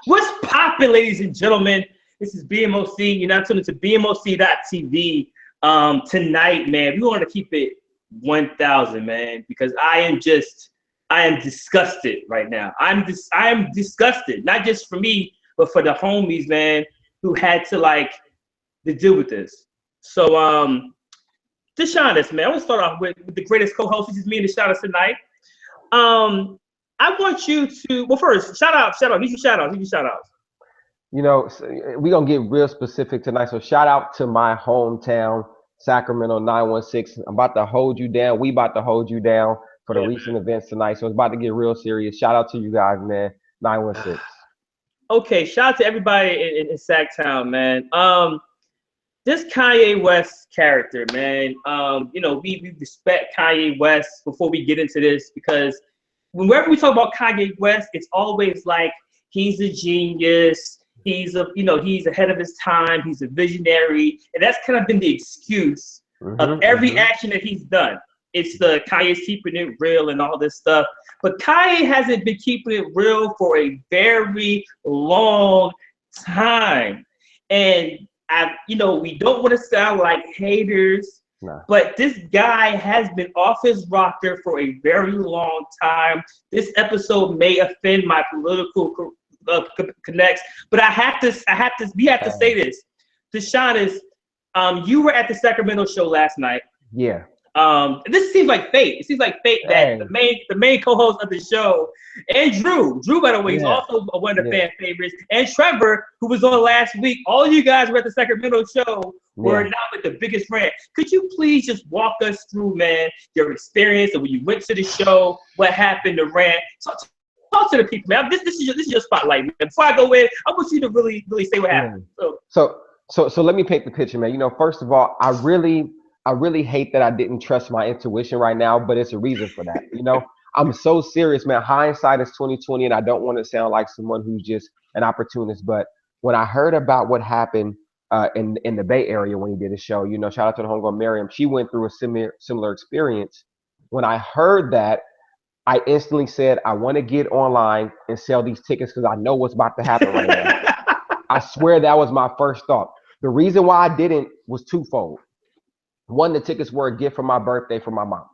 What's poppin', ladies and gentlemen? This is BMOC. You're not tuning to BMOC.TV. Tonight, man, we want to keep it 1,000, man, because I am disgusted right now. I am disgusted, not just for me, but for the homies, man, who had to deal with this. So, Deshaunus, man, I want to start off with the greatest co-host, which is me and Deshaunus tonight. I want you to, well, first, shout out, give you shout outs. You know, we're going to get real specific tonight. So shout out to my hometown, Sacramento 916. I'm about to hold you down. We about to hold you down for the recent events tonight. So it's about to get real serious. Shout out to you guys, man. 916. Okay, shout out to everybody in Sacktown, man. This Kanye West character, man. We respect Kanye West before we get into this, because whenever we talk about Kanye West, it's always like he's a genius. He's ahead of his time. He's a visionary, and that's kind of been the excuse of every action that he's done. It's the Kanye's keeping it real and all this stuff. But Kanye hasn't been keeping it real for a very long time, and we don't want to sound like haters. No. But this guy has been off his rocker for a very long time. This episode may offend my political connects, but we have to say this. Deshaunus, you were at the Sacramento show last night. Yeah. This seems like fate. It seems like fate that the main co-host of the show, and Drew, by the way, is also one of the fan favorites, and Trevor, who was on last week. All you guys were at the Sacramento show. Were now with the biggest Rant. Could you please just walk us through, man, your experience and when you went to the show, what happened to Rant? Talk to the people, man. This is your spotlight, man. Before I go in, I want you to really say what happened. So let me paint the picture, man. First of all, I really hate that I didn't trust my intuition right now, but it's a reason for that. I'm so serious, man. Hindsight is 20/20, and I don't want to sound like someone who's just an opportunist. But when I heard about what happened in the Bay Area when he did his show, shout out to the homegirl Miriam. She went through a similar experience. When I heard that, I instantly said, I want to get online and sell these tickets because I know what's about to happen right now. I swear that was my first thought. The reason why I didn't was twofold. One, the tickets were a gift for my birthday from my mom.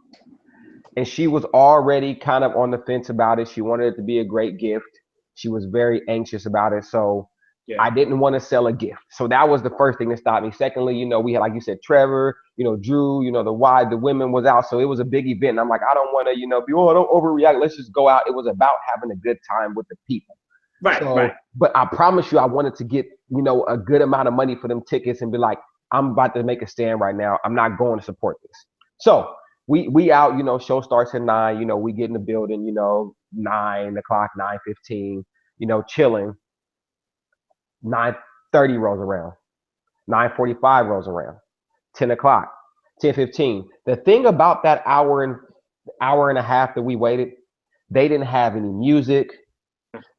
And she was already kind of on the fence about it. She wanted it to be a great gift. She was very anxious about it. So I didn't want to sell a gift. So that was the first thing that stopped me. Secondly, we had, like you said, Trevor, Drew, the women was out. So it was a big event. And I'm like, I don't want to, don't overreact. Let's just go out. It was about having a good time with the people. Right. But I promise you, I wanted to get, a good amount of money for them tickets and be like, I'm about to make a stand right now. I'm not going to support this. So we out, show starts at 9, we get in the building, 9 o'clock, 9:15, chilling. 9:30 rolls around, 9:45 rolls around, 10 o'clock, 10:15. The thing about that hour and a half that we waited, they didn't have any music.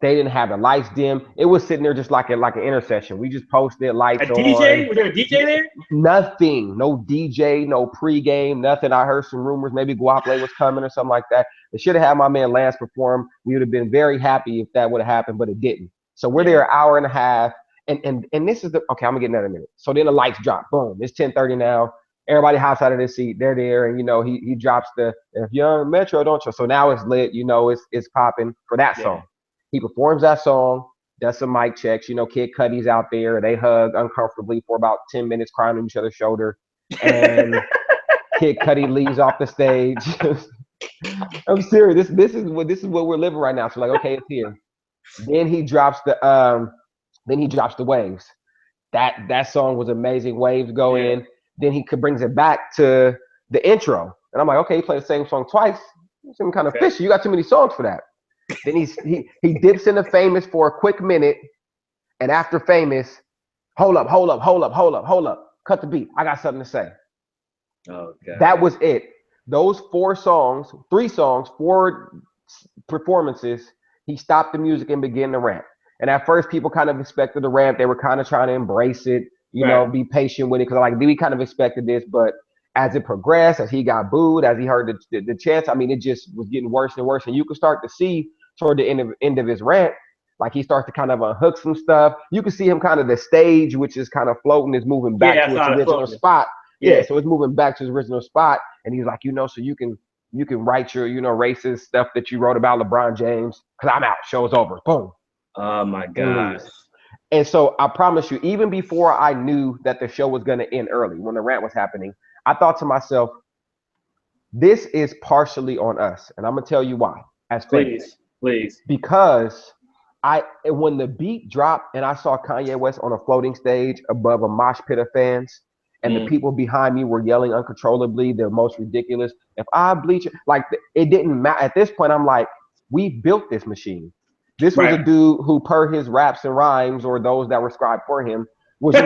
They didn't have the lights dim. It was sitting there just like an intercession. We just posted lights on. DJ? Was there a DJ there? Nothing. No DJ, no pregame, nothing. I heard some rumors. Maybe Guaple was coming or something like that. They should have had my man Lance perform. We would have been very happy if that would have happened, but it didn't. So we're there an hour and a half. And this is okay, I'm going to get in a minute. So then the lights drop. Boom. It's 10:30 now. Everybody hops out of their seat. They're there. And, he drops the, if you're on Metro, don't you? So now it's lit. It's popping for that song. He performs that song, does some mic checks. Kid Cudi's out there. They hug uncomfortably for about 10 minutes, crying on each other's shoulder. And Kid Cudi leaves off the stage. I'm serious. This is what we're living right now. So like, okay, it's here. Then he drops the Waves. That song was amazing. Waves go in. Then he brings it back to the intro. And I'm like, okay, he played the same song twice. Some kind of fishy. You got too many songs for that. Then he dips into Famous for a quick minute, and after Famous, hold up, cut the beat. I got something to say. Oh, God. That was it. Those 3 songs, 4 performances, he stopped the music and began to rant. And at first, people kind of expected the rant. They were kind of trying to embrace it, be patient with it, because we kind of expected this, but as it progressed, as he got booed, as he heard the chants, it just was getting worse and worse. And you could start to see toward the end of his rant like he starts to kind of unhook some stuff. You can see him kind of the stage, which is kind of floating, is moving back to its original spot. Yeah, so it's moving back to its original spot. And he's like, so you can write your, racist stuff that you wrote about LeBron James, because I'm out. Show's over. Boom. Oh my God. And so I promise you, even before I knew that the show was going to end early, when the rant was happening, I thought to myself, this is partially on us. And I'm going to tell you why. Please. Because when the beat dropped and I saw Kanye West on a floating stage above a mosh pit of fans, and the people behind me were yelling uncontrollably, the most ridiculous. If I bleach it, like it didn't matter. At this point, I'm like, we built this machine. This was a dude who, per his raps and rhymes, or those that were scribed for him, was, the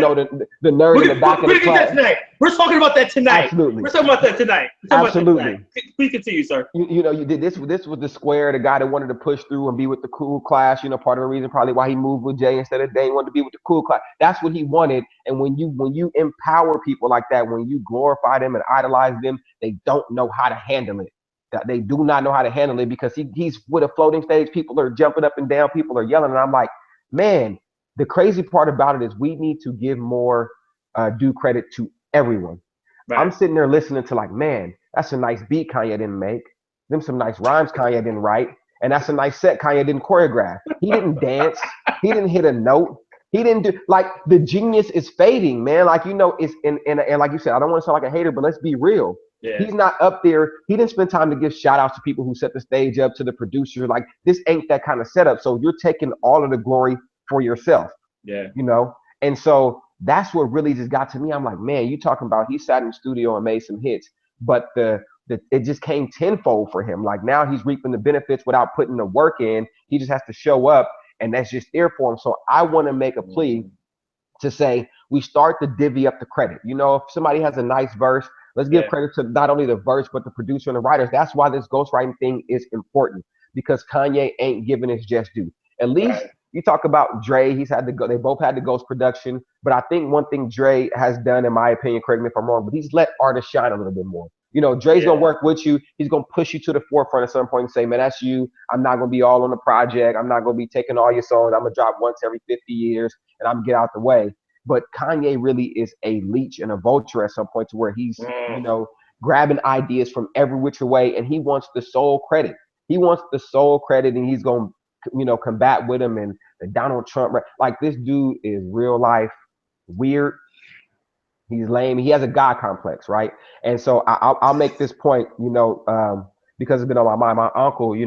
nerd in the back of the class. We're talking about that tonight. Absolutely. We're talking about that tonight. Absolutely. Please continue, sir. You did this. This was the square, the guy that wanted to push through and be with the cool class. Part of the reason probably why he moved with Jay instead of Dane, wanted to be with the cool class. That's what he wanted. And when you empower people like that, when you glorify them and idolize them, they don't know how to handle it. They do not know how to handle it, because he's with a floating stage. People are jumping up and down. People are yelling. And I'm like, man, the crazy part about it is we need to give more due credit to everyone. Right. I'm sitting there listening to, like, man, that's a nice beat Kanye didn't make. Them some nice rhymes Kanye didn't write. And that's a nice set Kanye didn't choreograph. He didn't dance. He didn't hit a note. He didn't do, like, the genius is fading, man. Like, it's and like you said, I don't want to sound like a hater, but let's be real. Yeah. He's not up there. He didn't spend time to give shout outs to people who set the stage up, to the producers. Like, this ain't that kind of setup. So you're taking all of the glory for yourself. Yeah. And so that's what really just got to me. I'm like, man, you talking about he sat in the studio and made some hits, but it just came tenfold for him. Like, now he's reaping the benefits without putting the work in. He just has to show up, and that's just there for him. So I want to make a plea to say we start to divvy up the credit. If somebody has a nice verse, let's give credit to not only the verse, but the producer and the writers. That's why this ghostwriting thing is important, because Kanye ain't giving his just due. At least you talk about Dre, they both had the ghost production. But I think one thing Dre has done, in my opinion, correct me if I'm wrong, but he's let artists shine a little bit more. Dre's going to work with you. He's going to push you to the forefront at some point and say, man, that's you. I'm not going to be all on the project. I'm not going to be taking all your songs. I'm going to drop once every 50 years and I'm going to get out the way. But Kanye really is a leech and a vulture at some point, to where he's, grabbing ideas from every which way, and he wants the sole credit. He wants the sole credit, and he's going to, combat with him and the Donald Trump. Like, this dude is real life weird. He's lame. He has a God complex, right? And so I'll make this point, because it's been on my mind. My uncle, he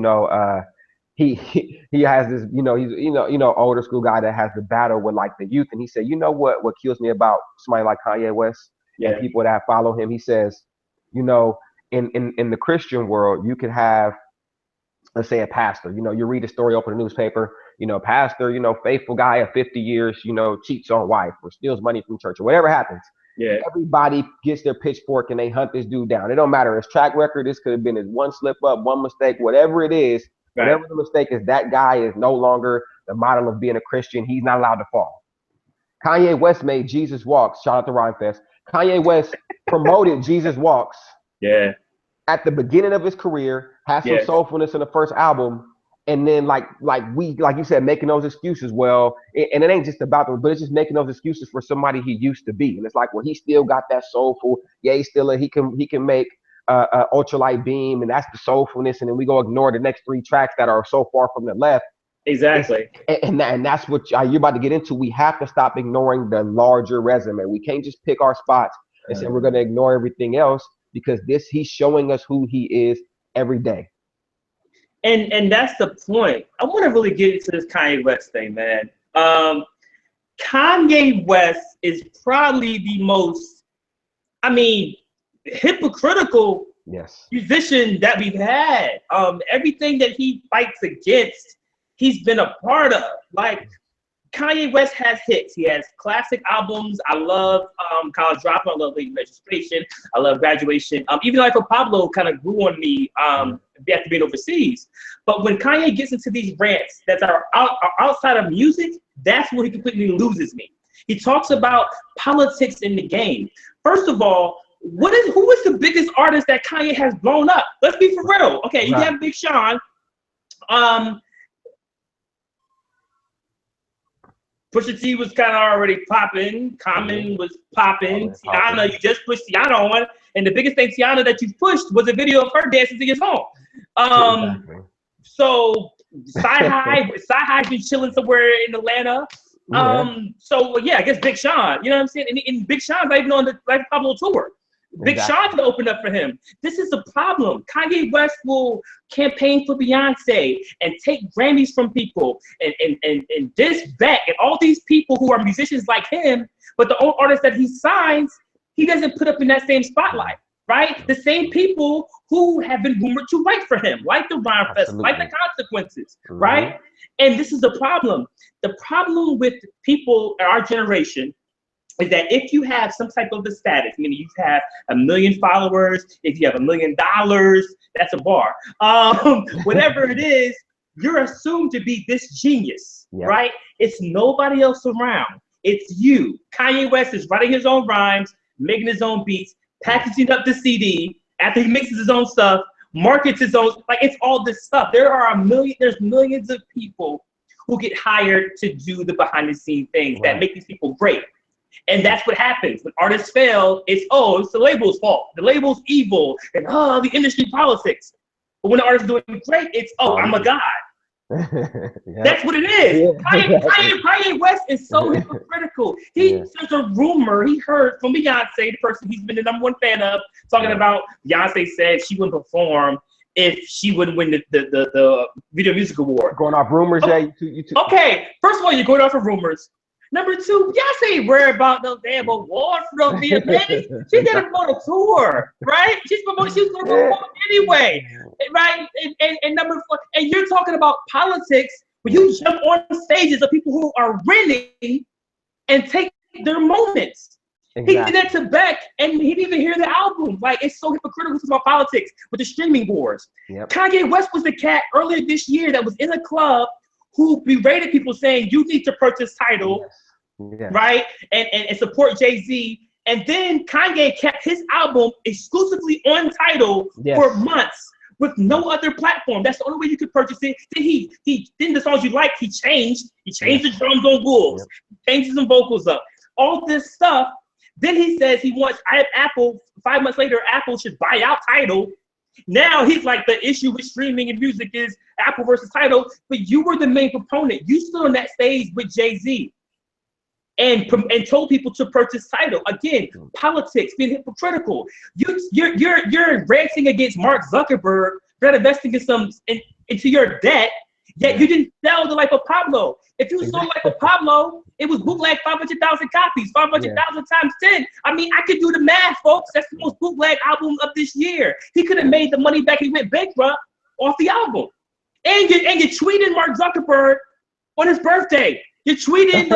has this, he's older school guy that has the battle with, like, the youth. And he said, what kills me about somebody like Kanye West and people that follow him? He says, in the Christian world, you could have, let's say, a pastor. You read a story, open a newspaper, pastor, faithful guy of 50 years, cheats on wife or steals money from church or whatever happens. Yeah. Everybody gets their pitchfork and they hunt this dude down. It don't matter his track record. This could have been his one slip up, one mistake, whatever it is. Right. Whatever the mistake is, that guy is no longer the model of being a Christian. He's not allowed to fall. Kanye West made Jesus Walks. Shout out to Rhyme. Kanye West promoted Jesus Walks. Yeah. At the beginning of his career, had some soulfulness in the first album. And then, like you said, making those excuses. Well, and it ain't just about them, but it's just making those excuses for somebody he used to be. And it's like, well, he still got that soulful. Yeah, he can make ultralight beam, and that's the soulfulness. And then we go ignore the next 3 tracks that are so far from the left. Exactly. And that's what you're about to get into. We have to stop ignoring the larger resume. We can't just pick our spots and say we're going to ignore everything else, because he's showing us who he is every day. And that's the point. I want to really get into this Kanye West thing, man. Kanye West is probably the most, hypocritical musician that we've had. Everything that he fights against, he's been a part of. Like, Kanye West has hits. He has classic albums. I love College Dropout. I love Late Registration. I love Graduation. Even Life of Pablo kind of grew on me after being overseas. But when Kanye gets into these rants that are outside of music, that's where he completely loses me. He talks about politics in the game. First of all, who is the biggest artist that Kanye has blown up? Let's be for real. Okay, you have Big Sean. Pusha T was kind of already popping. Common was popping. Tiana, you just pushed Tiana on. And the biggest thing, Tiana, that you pushed was a video of her dancing to your song. Exactly. So Sci-Hi's been chilling somewhere in Atlanta. So yeah, I guess Big Sean, you know what I'm saying? And Big Sean's not even on the Life of Pablo tour. Big Sean's gonna open up for him. This is the problem. Kanye West will campaign for Beyonce and take Grammys from people and diss back and all these people who are musicians like him, but the old artists that he signs, he doesn't put up in that same spotlight, right? The same people who have been rumored to write for him, like the Rhyme Fest, like the Consequences, right? And this is the problem. The problem with people in our generation is that if you have some type of a status, meaning you have 1 million followers, if you have $1 million, that's a bar. Whatever it is, you're assumed to be this genius, right? It's nobody else around. It's you. Kanye West is writing his own rhymes, making his own beats, packaging up the CD after he mixes his own stuff, markets his own, like it's all this stuff. There's millions of people who get hired to do the behind the scenes things that make these people great. And that's what happens when artists fail. It's the label's fault. The label's evil, and the industry politics. But when the artist's doing great, it's I'm a god. That's what it is. Kanye West is so hypocritical. There's a rumor he heard from Beyonce, the person he's been the #1 fan of, talking about Beyonce said she wouldn't perform if she wouldn't win the Video Music Award. Going off rumors, you too. Okay, first of all, you're going off of rumors. Number two, Beyonce ain't worried about no damn award for no VMAs. She's gonna go on a tour, right? She's gonna perform anyway, right? And number four, and you're talking about politics when you jump on stages of people who are winning and take their moments. Exactly. He did that to Beck, and he didn't even hear the album. Like, it's so hypocritical about politics with the streaming wars. Kanye West was the cat earlier this year that was in a club who berated people saying you need to purchase Tidal, right? And support Jay-Z. And then Kanye kept his album exclusively on Tidal for months with no other platform. That's the only way you could purchase it. Then the songs you like, he changed the drums on Wolves, changed some vocals up, all this stuff. Then he says I have Apple, 5 months later, Apple should buy out Tidal. Now he's like, the issue with streaming and music is Apple versus Tidal, but you were the main proponent. You stood on that stage with Jay-Z and told people to purchase Tidal. Again, politics, being hypocritical. You're ranting against Mark Zuckerberg for not investing into your debt, yet you didn't sell the Life of Pablo. If you sold Life of Pablo, it was bootleg 500,000 copies, 500,000 times 10. I mean, I could do the math, folks. That's the most bootleg album of this year. He could have made the money back. He went bankrupt off the album. And you're tweeting Mark Zuckerberg on his birthday. You're tweeting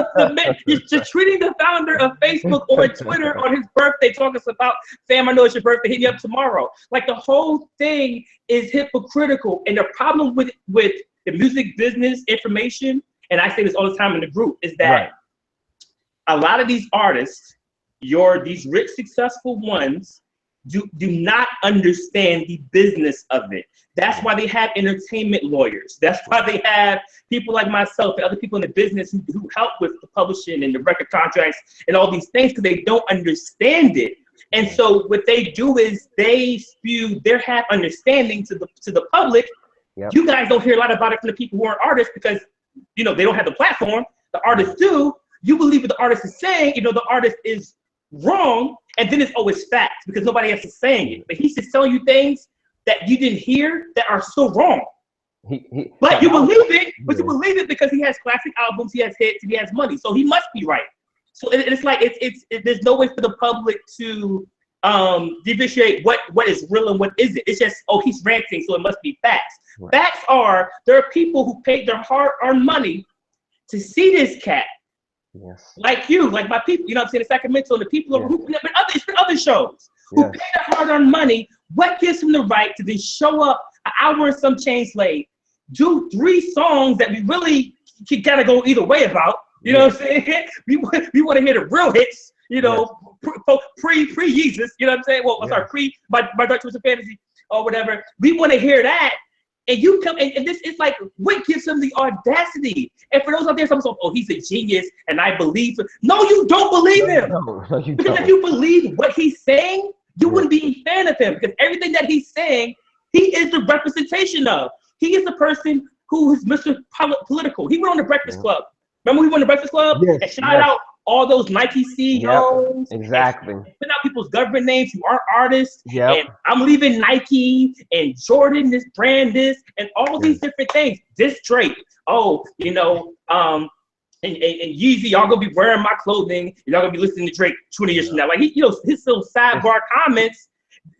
you're tweeting the founder of Facebook on Twitter on his birthday, talking about, fam, I know it's your birthday, hit me up tomorrow. Like, the whole thing is hypocritical. And the problem with the music business information, and I say this all the time in the group, is that a lot of these artists, these rich, successful ones, do not understand the business of it. That's why they have entertainment lawyers. That's why they have people like myself and other people in the business who help with the publishing and the record contracts and all these things, because they don't understand it. And so what they do is they spew their half understanding to the public. You guys don't hear a lot about it from the people who aren't artists because, they don't have the platform. The artists do. You believe what the artist is saying, the artist is wrong, and then it's always facts because nobody else is saying it. But he's just telling you things that you didn't hear that are still wrong. But you believe it. But you believe it because he has classic albums, he has hits, and he has money, so he must be right. So it's like there's no way for the public to differentiate what is real and what isn't. It's just, he's ranting, so it must be facts. Facts are, there are people who paid their hard-earned money to see this cat. Like you, like my people, what I'm saying, in Sacramento, and the people who other shows who pay their hard-earned money. What gives him the right to then show up an hour and some change late, do 3 songs that we really gotta go either way about? You know what I'm saying? We want to hear the real hits, pre-Yeezus, you know what I'm saying? Well, I'm sorry, my Dark Twisted Fantasy or whatever. We want to hear that, And you come and this is like what gives him the audacity? And for those out there, someone's like, oh, he's a genius, and I believe him. No, you don't believe him. No, you because don't. if you believe what he's saying, you wouldn't be a fan of him because everything that he's saying, he is the representation of. He is the person who is Mr. Political. He went on the Breakfast Club. Remember we went on the Breakfast Club and shouted out all those Nike CEOs. Exactly. And put out people's government names who aren't artists. Yep. And I'm leaving Nike and Jordan, this brand, this, and all these different things. This Drake. Oh, you know, and Yeezy, y'all gonna be wearing my clothing. Y'all gonna be listening to Drake 20 years from now. Like, he, you know, his little sidebar comments.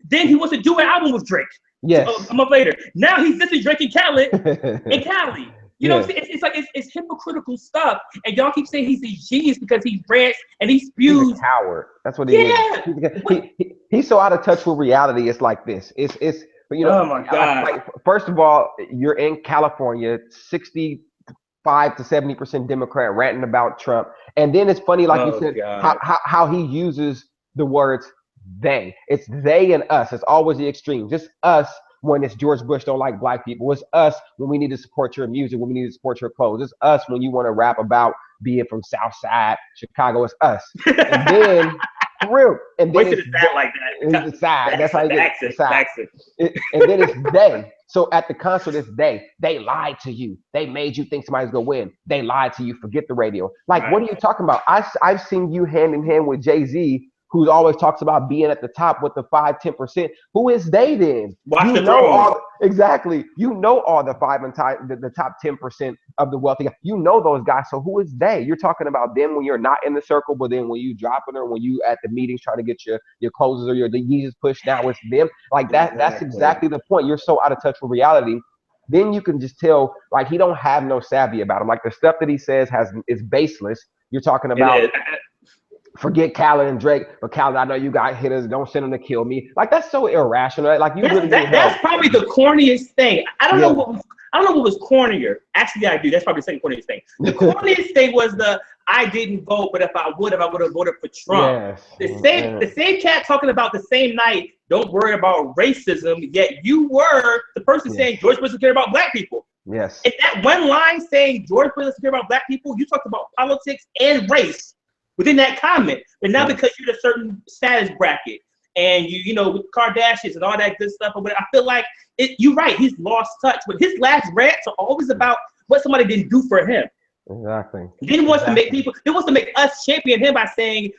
Then he wants to do an album with Drake. Yes. A month later. Now he's dissing Drake and Khaled in Cali. You know what I'm saying? It's like it's hypocritical stuff, and y'all keep saying he's a genius because he rants and he spews. He's a coward. That's what he is. He's so out of touch with reality. It's like this. It's you know. Oh my God. Like, first of all, you're in California, 65 to 70% Democrat ranting about Trump, and then it's funny, like you said, how he uses the words they. It's they and us. It's always the extreme. Just us. When it's George Bush don't like black people. It's us when we need to support your music, when we need to support your clothes. It's us when you want to rap about being from South Side, Chicago. It's us. And then, for real. And then it's like that. It's the side. That's how you get the side. And then it's they. So at the concert, it's they. They lied to you. They made you think somebody's going to win. They lied to you. Forget the radio. Like, what are you talking about? I've seen you hand in hand with Jay-Z, who always talks about being at the top with the 5-10%. Who is they then? Watch the throne. Exactly. You know all the the top 10% of the wealthy. You know those guys. So who is they? You're talking about them when you're not in the circle, but then when you dropping or when you at the meetings trying to get your closes or your Yeezus pushed, now it's them. Like that. That's exactly the point. You're so out of touch with reality. Then you can just tell, like, he don't have no savvy about him. Like, the stuff that he says is baseless. You're talking about. Forget Khaled and Drake, but Khaled, I know you got hitters. Don't send them to kill me. Like, that's so irrational. Like, you really that's probably the corniest thing. I don't know what was cornier. Actually, I do. That's probably the second corniest thing. The corniest thing was I didn't vote, but if I would have voted for Trump. Yes. The same cat talking about the same night. Don't worry about racism. Yet you were the person saying George Bush doesn't care about black people. Yes. And that one line saying George Bush doesn't care about black people, you talked about politics and race within that comment. But now because you're in a certain status bracket and you know, with Kardashians and all that good stuff, but I feel like you're right, he's lost touch. But his last rants are always about what somebody didn't do for him. Exactly. Then wants to make us champion him by saying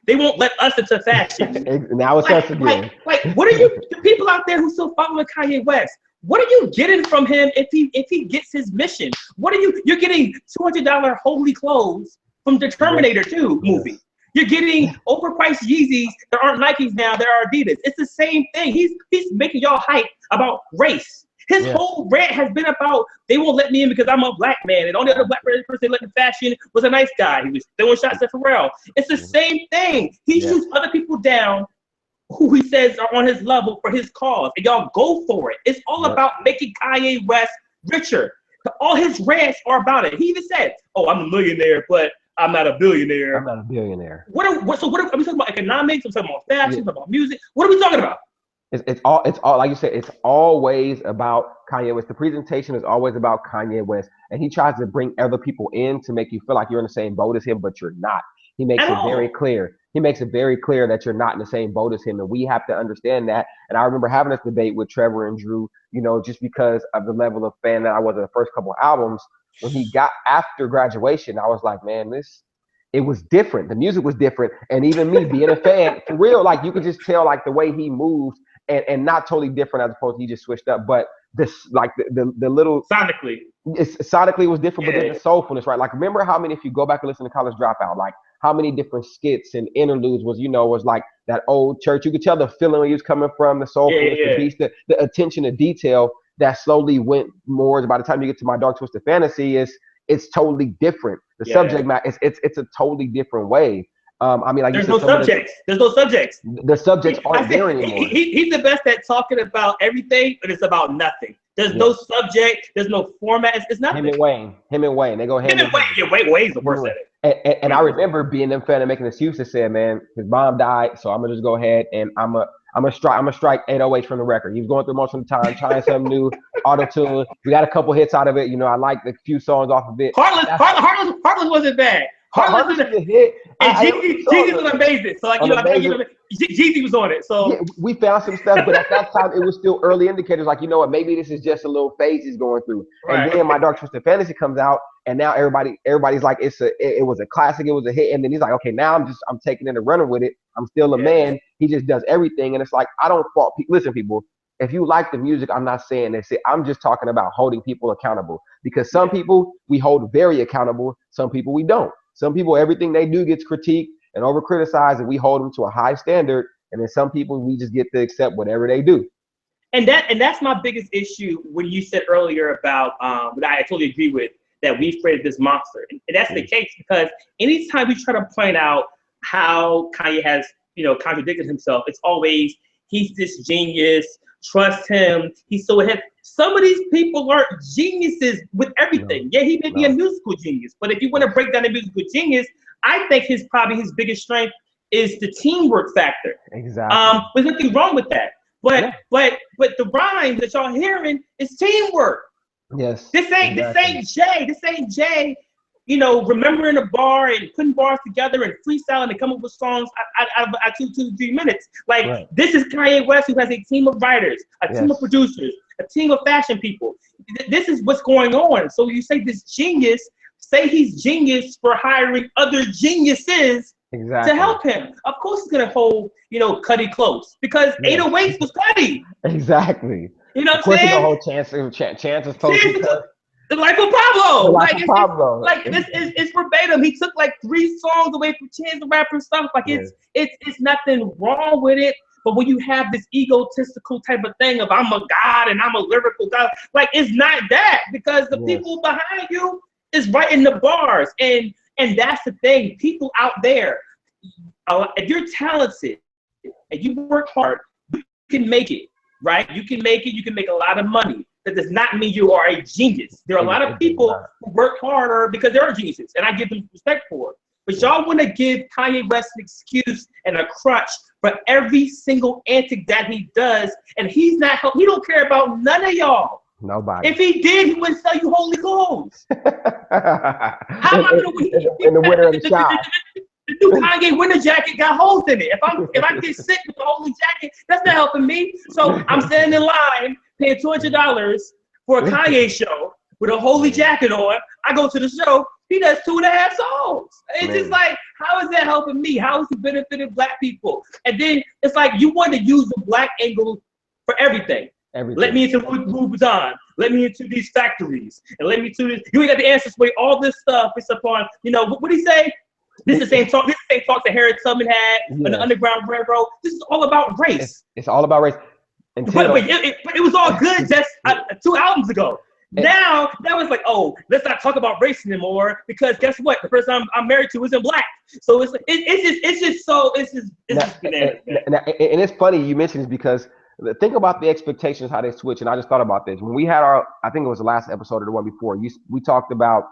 they won't let us into fashion. Now it's us again. Like, what are you, the people out there who still following Kanye West? What are you getting from him if he gets his mission? What are you're getting $200 holy clothes from the Terminator 2 movie. You're getting overpriced Yeezys that aren't Nikes now, they're Adidas. It's the same thing. He's making y'all hype about race. His whole rant has been about they won't let me in because I'm a black man, and only other black person they let in fashion was a nice guy. He was throwing shots at Pharrell. It's the same thing. He shoots other people down who he says are on his level for his cause, and y'all go for it. It's all about making Kanye West richer. All his rants are about it. He even said, "Oh, I'm a millionaire, but I'm not a billionaire." I'm not a billionaire. What are we talking about? Economics? We're talking about fashion? We're talking about music? What are we talking about? It's all like you said. It's always about Kanye West. The presentation is always about Kanye West, and he tries to bring other people in to make you feel like you're in the same boat as him, but you're not. He makes it very clear. He makes it very clear that you're not in the same boat as him, and we have to understand that. And I remember having this debate with Trevor and Drew, you know, just because of the level of fan that I was in the first couple of albums. When he got after graduation, I was like, man, it was different. The music was different. And even me being a fan, for real, like you could just tell like the way he moved and not totally different as opposed to he just switched up. But this like the little sonically was different, but then the soulfulness, right? Like remember how many, if you go back and listen to College Dropout, like how many different skits and interludes was like that old church. You could tell the feeling where he was coming from, the soulfulness, the beats, the attention to detail that slowly went more. By the time you get to My Dark Twisted Fantasy, it's totally different. The subject matter, it's a totally different way. I mean, like there's no subjects. There's no subjects. The subjects aren't there anymore. He's the best at talking about everything, but it's about nothing. There's no subject. There's no format. It's nothing. Him and Wayne. They go hand in hand. Wayne's the worst at it. And I remember being them fan and making an excuse that said, man, his mom died, so I'm gonna just go ahead and I'm gonna strike 808 from the record. He was going through most of the time, trying something new, auto tune. We got a couple hits out of it. You know, I like a few songs off of it. Heartless wasn't bad. Heartless is a hit. And Jeezy was amazing. So like, you know, I think Jeezy was on it. So yeah, we found some stuff, but at that time it was still early indicators. Like, you know what, maybe this is just a little phase he's going through. Right. And then My Dark Twisted Fantasy comes out, and now everybody's like, it was a classic, it was a hit. And then he's like, okay, now I'm taking it and running with it. I'm still a man. He just does everything, and it's like, I don't fault people. Listen, people, if you like the music, I'm not saying this. I'm just talking about holding people accountable, because some people we hold very accountable, some people we don't. Some people, everything they do gets critiqued and over criticized, and we hold them to a high standard. And then some people, we just get to accept whatever they do. And that's my biggest issue when you said earlier about what I totally agree with, that we've created this monster. And that's the case, because anytime we try to point out how Kanye has, you know, contradicted himself, it's always, he's this genius, trust him, he's so ahead. Some of these people aren't geniuses with everything. Yeah, he may be a musical genius, but if you want to break down a musical genius, I think probably his biggest strength is the teamwork factor. Exactly. There's nothing wrong with that. But the rhymes that y'all hearing is teamwork. Yes. This ain't Jay, you know, remembering a bar and putting bars together and freestyling and come up with songs out of 2 to 3 minutes. Like, this is Kanye West, who has a team of writers, a team of producers, a team of fashion people. This is what's going on. So you say this genius, say he's genius for hiring other geniuses to help him. Of course he's gonna hold, you know, Cudi close, because 808s was Cudi. Exactly. You know what I'm saying? The whole chances told the life of Pablo. Pablo. It's verbatim. He took like 3 songs away from Chance the Rapper stuff. Like it's nothing wrong with it. But when you have this egotistical type of thing of I'm a god and I'm a lyrical god, like, it's not that, because the people behind you is writing the bars. And that's the thing. People out there, if you're talented and you work hard, you can make it, right? You can make it. You can make a lot of money. That does not mean you are a genius. There are a lot of people who work harder because they're geniuses, and I give them respect for it. But y'all want to give Kanye West an excuse and a crutch for every single antic that he does, and he don't care about none of y'all. Nobody. If he did, he wouldn't sell you holy clothes. How am I gonna win? In the winter of the shop. The new Kanye winter jacket got holes in it. If I get sick with the holy jacket, that's not helping me. So I'm standing in line paying $200 for a Kanye show with a holy jacket on. I go to the show. He does 2.5 songs. It's just like, how is that helping me? How is he benefiting Black people? And then it's like, you want to use the Black angle for everything. Let me into Louis Vuitton. Let me into these factories. And let me to this. You ain't got the answers for all this stuff. It's upon, you know, what did he say? This is the same talk. This is the same talk that Harriet Tubman had on the Underground Railroad. This is all about race. It's all about race. But it was all good just 2 albums ago. Now it's like, oh, let's not talk about race anymore, because guess what? The person I'm married to isn't Black. So it's just bananas. And it's funny you mentioned this, because think about the expectations, how they switch. And I just thought about this when we had I think it was the last episode or the one before. We talked about,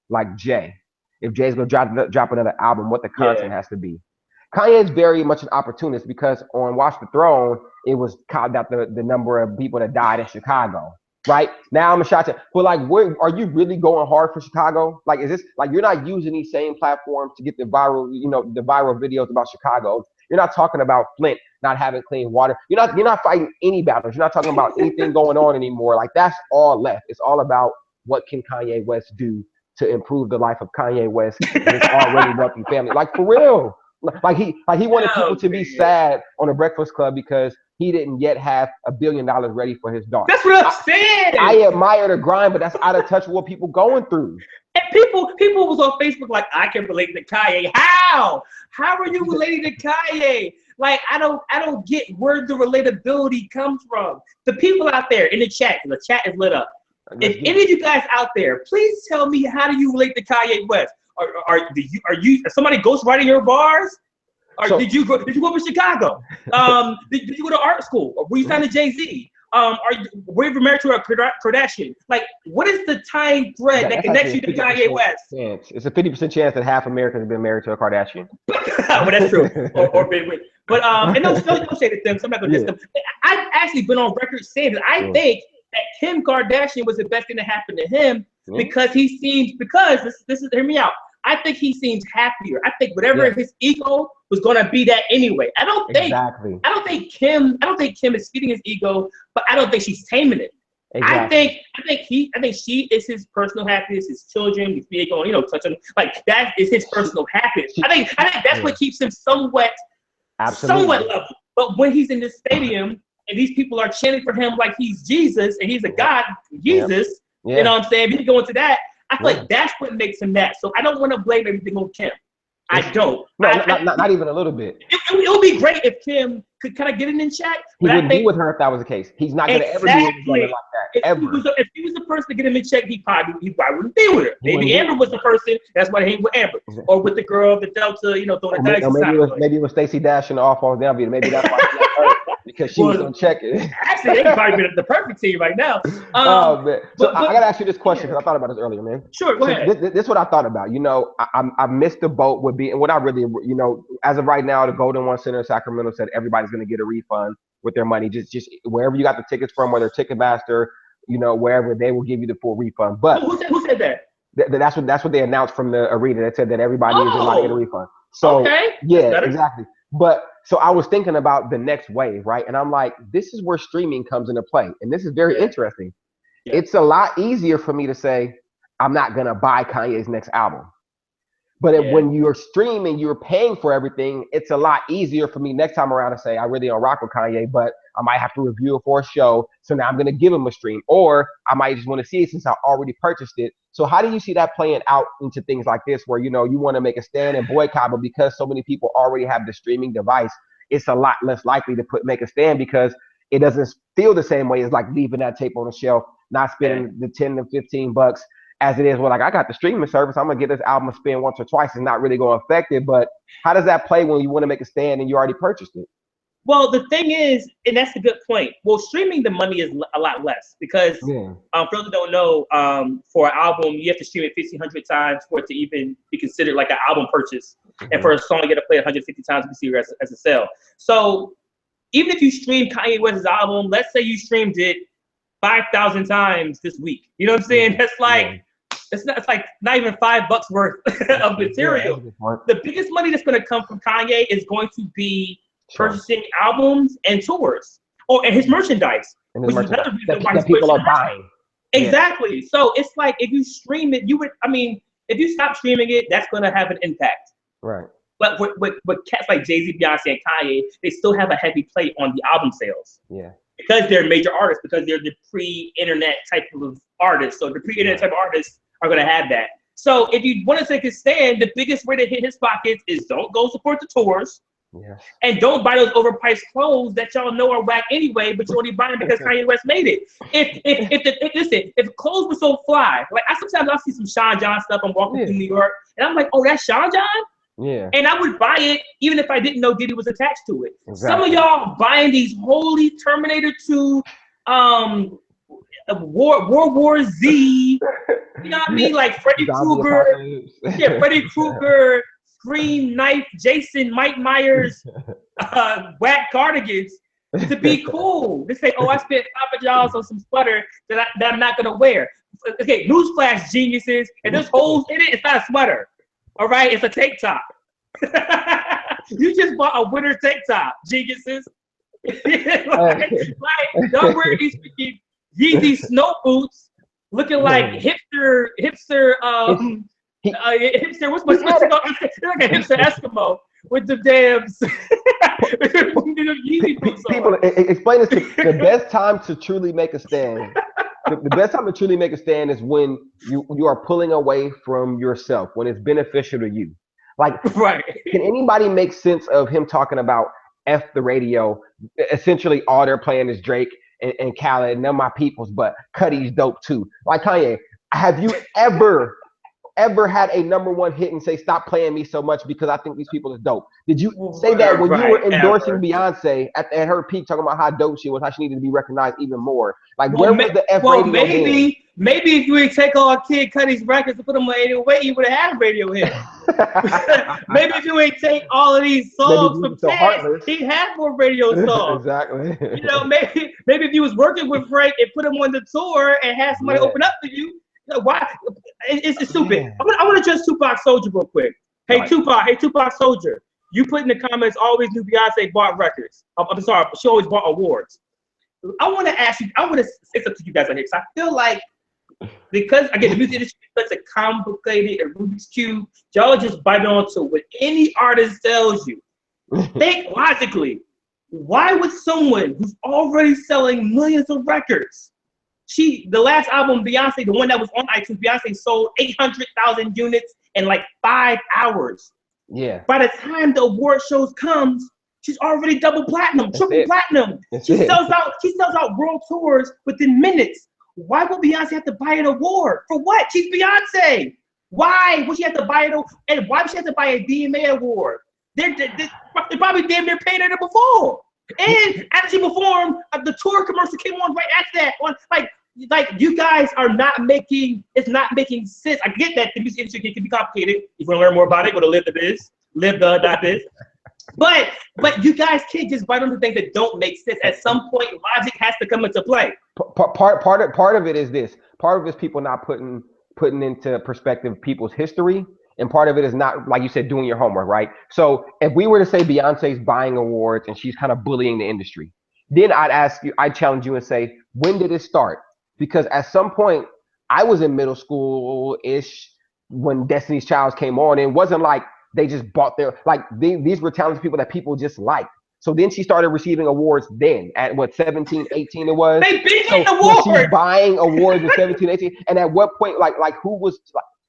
like, Jay. If Jay's gonna drop another album, what the content has to be. Kanye is very much an opportunist, because on Watch the Throne, it was called out the number of people that died in Chicago. Right now, I'm a shot. But like, are you really going hard for Chicago? Like, is this like you're not using these same platforms to get the viral videos about Chicago? You're not talking about Flint not having clean water. You're not fighting any battles. You're not talking about anything going on anymore. Like, that's all left. It's all about what can Kanye West do to improve the life of Kanye West and his already wealthy family. Like, for real. Like he wanted people to be sad on the Breakfast Club because he didn't yet have $1 billion ready for his daughter. That's what I'm saying. I admire the grind, but that's out of touch with what people going through. And people was on Facebook like, I can relate to Kanye. How are you relating to Kanye? Like, I don't get where the relatability comes from. The people out there in the chat is lit up. If any of you guys out there, please tell me, how do you relate to Kanye West? Are you somebody ghostwriting your bars? Or did you go up to Chicago? Did you go to art school? Or were you signed to Jay-Z? Were you married to a Kardashian? Like, what is the time thread that connects you to Kanye West? It's a 50% chance that half Americans have been married to a Kardashian. Well, that's true. or been with. But and don't say to them. So I'm not gonna diss them. I've actually been on record saying that I think that Kim Kardashian was the best thing to happen to him because he seems this is hear me out. I think he seems happier. I think whatever his ego was gonna be that anyway. I don't think Kim is feeding his ego, but I don't think she's taming it. Exactly. I think she is his personal happiness, his children, his vehicle, touch on like that is his personal happiness. I think that's what keeps him somewhat level. But when he's in the stadium and these people are chanting for him like he's Jesus and he's a God, Jesus, you know what I'm saying? If you go into that, I feel like that's what makes him that. So I don't want to blame everything on Kim. I don't. No, not even a little bit. It would be great if Kim could kind of get it in check. He wouldn't be with her if that was the case. He's not going to ever be with a woman like that, ever. If he was the person to get him in check, he probably wouldn't be with her. Maybe Amber was the person. That's why he ain't with Amber. Or with the girl, the Delta, throwing the dice. Maybe it was Stacey Dash in the off-ball down beat. Maybe that's why he left her. Because she was going to check it. Actually, they probably been the perfect team right now. Man. So I got to ask you this question because I thought about this earlier, man. Sure, go ahead. This is what I thought about. I missed the boat with being, what I really, as of right now, the Golden One Center in Sacramento said everybody's going to get a refund with their money. Just wherever you got the tickets from, whether Ticketmaster, wherever, they will give you the full refund. But who said that? That's what they announced from the arena. They said that everybody is going to get a refund. So yeah, exactly. But so I was thinking about the next wave, right? And I'm like, this is where streaming comes into play. And this is very interesting. Yeah. It's a lot easier for me to say, I'm not going to buy Kanye's next album. But when you're streaming, you're paying for everything. It's a lot easier for me next time around to say, I really don't rock with Kanye, but I might have to review it for a show. So now I'm going to give him a stream. Or I might just want to see it since I already purchased it. So how do you see that playing out into things like this where, you want to make a stand and boycott, but because so many people already have the streaming device, it's a lot less likely to make a stand because it doesn't feel the same way as like leaving that tape on the shelf, not spending the 10 to 15 bucks as it is. Well, like I got the streaming service, I'm going to get this album spin once or twice. It's not really going to affect it, but how does that play when you want to make a stand and you already purchased it? Well, the thing is, and that's a good point. Well, streaming the money is a lot less because for those who don't know, for an album, you have to stream it 1,500 times for it to even be considered like an album purchase. And for a song, you got to play 150 times to be considered as a sale. So even if you stream Kanye West's album, let's say you streamed it 5,000 times this week. You know what I'm saying? That's like it's like not even $5 worth of material. The biggest money that's going to come from Kanye is going to be purchasing albums and tours, and his merchandise, which is another reason why people are buying. Exactly. So it's like if you stream it, if you stop streaming it, that's going to have an impact. Right. But with cats like Jay-Z, Beyonce, and Kanye, they still have a heavy play on the album sales. Yeah. Because they're major artists, because they're the pre-internet type of artists. So the pre-internet type of artists are going to have that. So if you want to take a stand, the biggest way to hit his pockets is don't go support the tours. Yes. And don't buy those overpriced clothes that y'all know are whack anyway, but you only buy them because Kanye West made it. If clothes were so fly, like sometimes I see some Sean John stuff. I'm walking through New York, and I'm like, oh, that's Sean John. Yeah. And I would buy it even if I didn't know Diddy was attached to it. Exactly. Some of y'all buying these holy Terminator 2, World War Z. You know what I mean? Like Freddy Krueger. Freddy Krueger. Scream, Knife, Jason, Mike Myers, whack cardigans to be cool. They say, oh, I spent $5 on some sweater that I'm not going to wear. Okay, newsflash, geniuses. And there's holes in it. It's not a sweater. All right? It's a tank top. You just bought a winter tank top, geniuses. like, don't wear these Yeezy snow boots looking like hipster, hipster, what's like a hipster Eskimo with the damn people explain this. The best time to truly make a stand. The best time to truly make a stand is when you are pulling away from yourself, when it's beneficial to you. Like, can anybody make sense of him talking about F the radio? Essentially, all they're playing is Drake and Khaled, and they're my peoples, but Cuddy's dope too. Like Kanye, have you ever ever had a #1 hit and say, "Stop playing me so much because I think these people is dope"? Did you say that when you were endorsing Beyonce at her peak, talking about how dope she was, how she needed to be recognized even more? Like, where was the F radio then? Maybe if you would take all Kid Cudi's records and put them on 808, you would have had a radio hit. Maybe if you would take all of these songs from Chance, he'd have more radio songs. Exactly. You know, maybe if you was working with Frank and put him on the tour and had somebody open up for you, why? It's stupid. I want to address Tupac Soldier real quick. Hey, Tupac Soldier, you put in the comments, always knew Beyonce bought records. I'm sorry, she always bought awards. I want to ask you, I want to say something to you guys on here, because I feel like, because again, the music industry is such a complicated and Rubik's Cube, y'all just bite onto what any artist tells you. Think logically. Why would someone who's already selling millions of records, the last album, Beyonce, the one that was on iTunes, Beyonce sold 800,000 units in like 5 hours. Yeah. By the time the award shows comes, she's already double platinum, triple platinum. She sells out world tours within minutes. Why would Beyonce have to buy an award? For what? She's Beyonce. Why would she have to buy it? And why would she have to buy a BMA award? They probably damn near paid her before. And after she performed, the tour commercial came on right after that. Like you guys are not making, it's not making sense. I get that the music industry can be complicated. If you want to learn more about it, go to live.biz. But you guys can't just bite on the things that don't make sense. At some point, logic has to come into play. Part of it is this. Part of it is people not putting into perspective people's history, and part of it is not, like you said, doing your homework, right? So if we were to say Beyonce's buying awards and she's kind of bullying the industry, then I'd challenge you and say, when did it start? Because at some point, I was in middle school-ish when Destiny's Child came on, and it wasn't like they just bought these were talented people that people just liked. So then she started receiving awards then at what, 17, 18 it was? They been getting awards. She's buying awards in 17, 18. And at what point, like who was,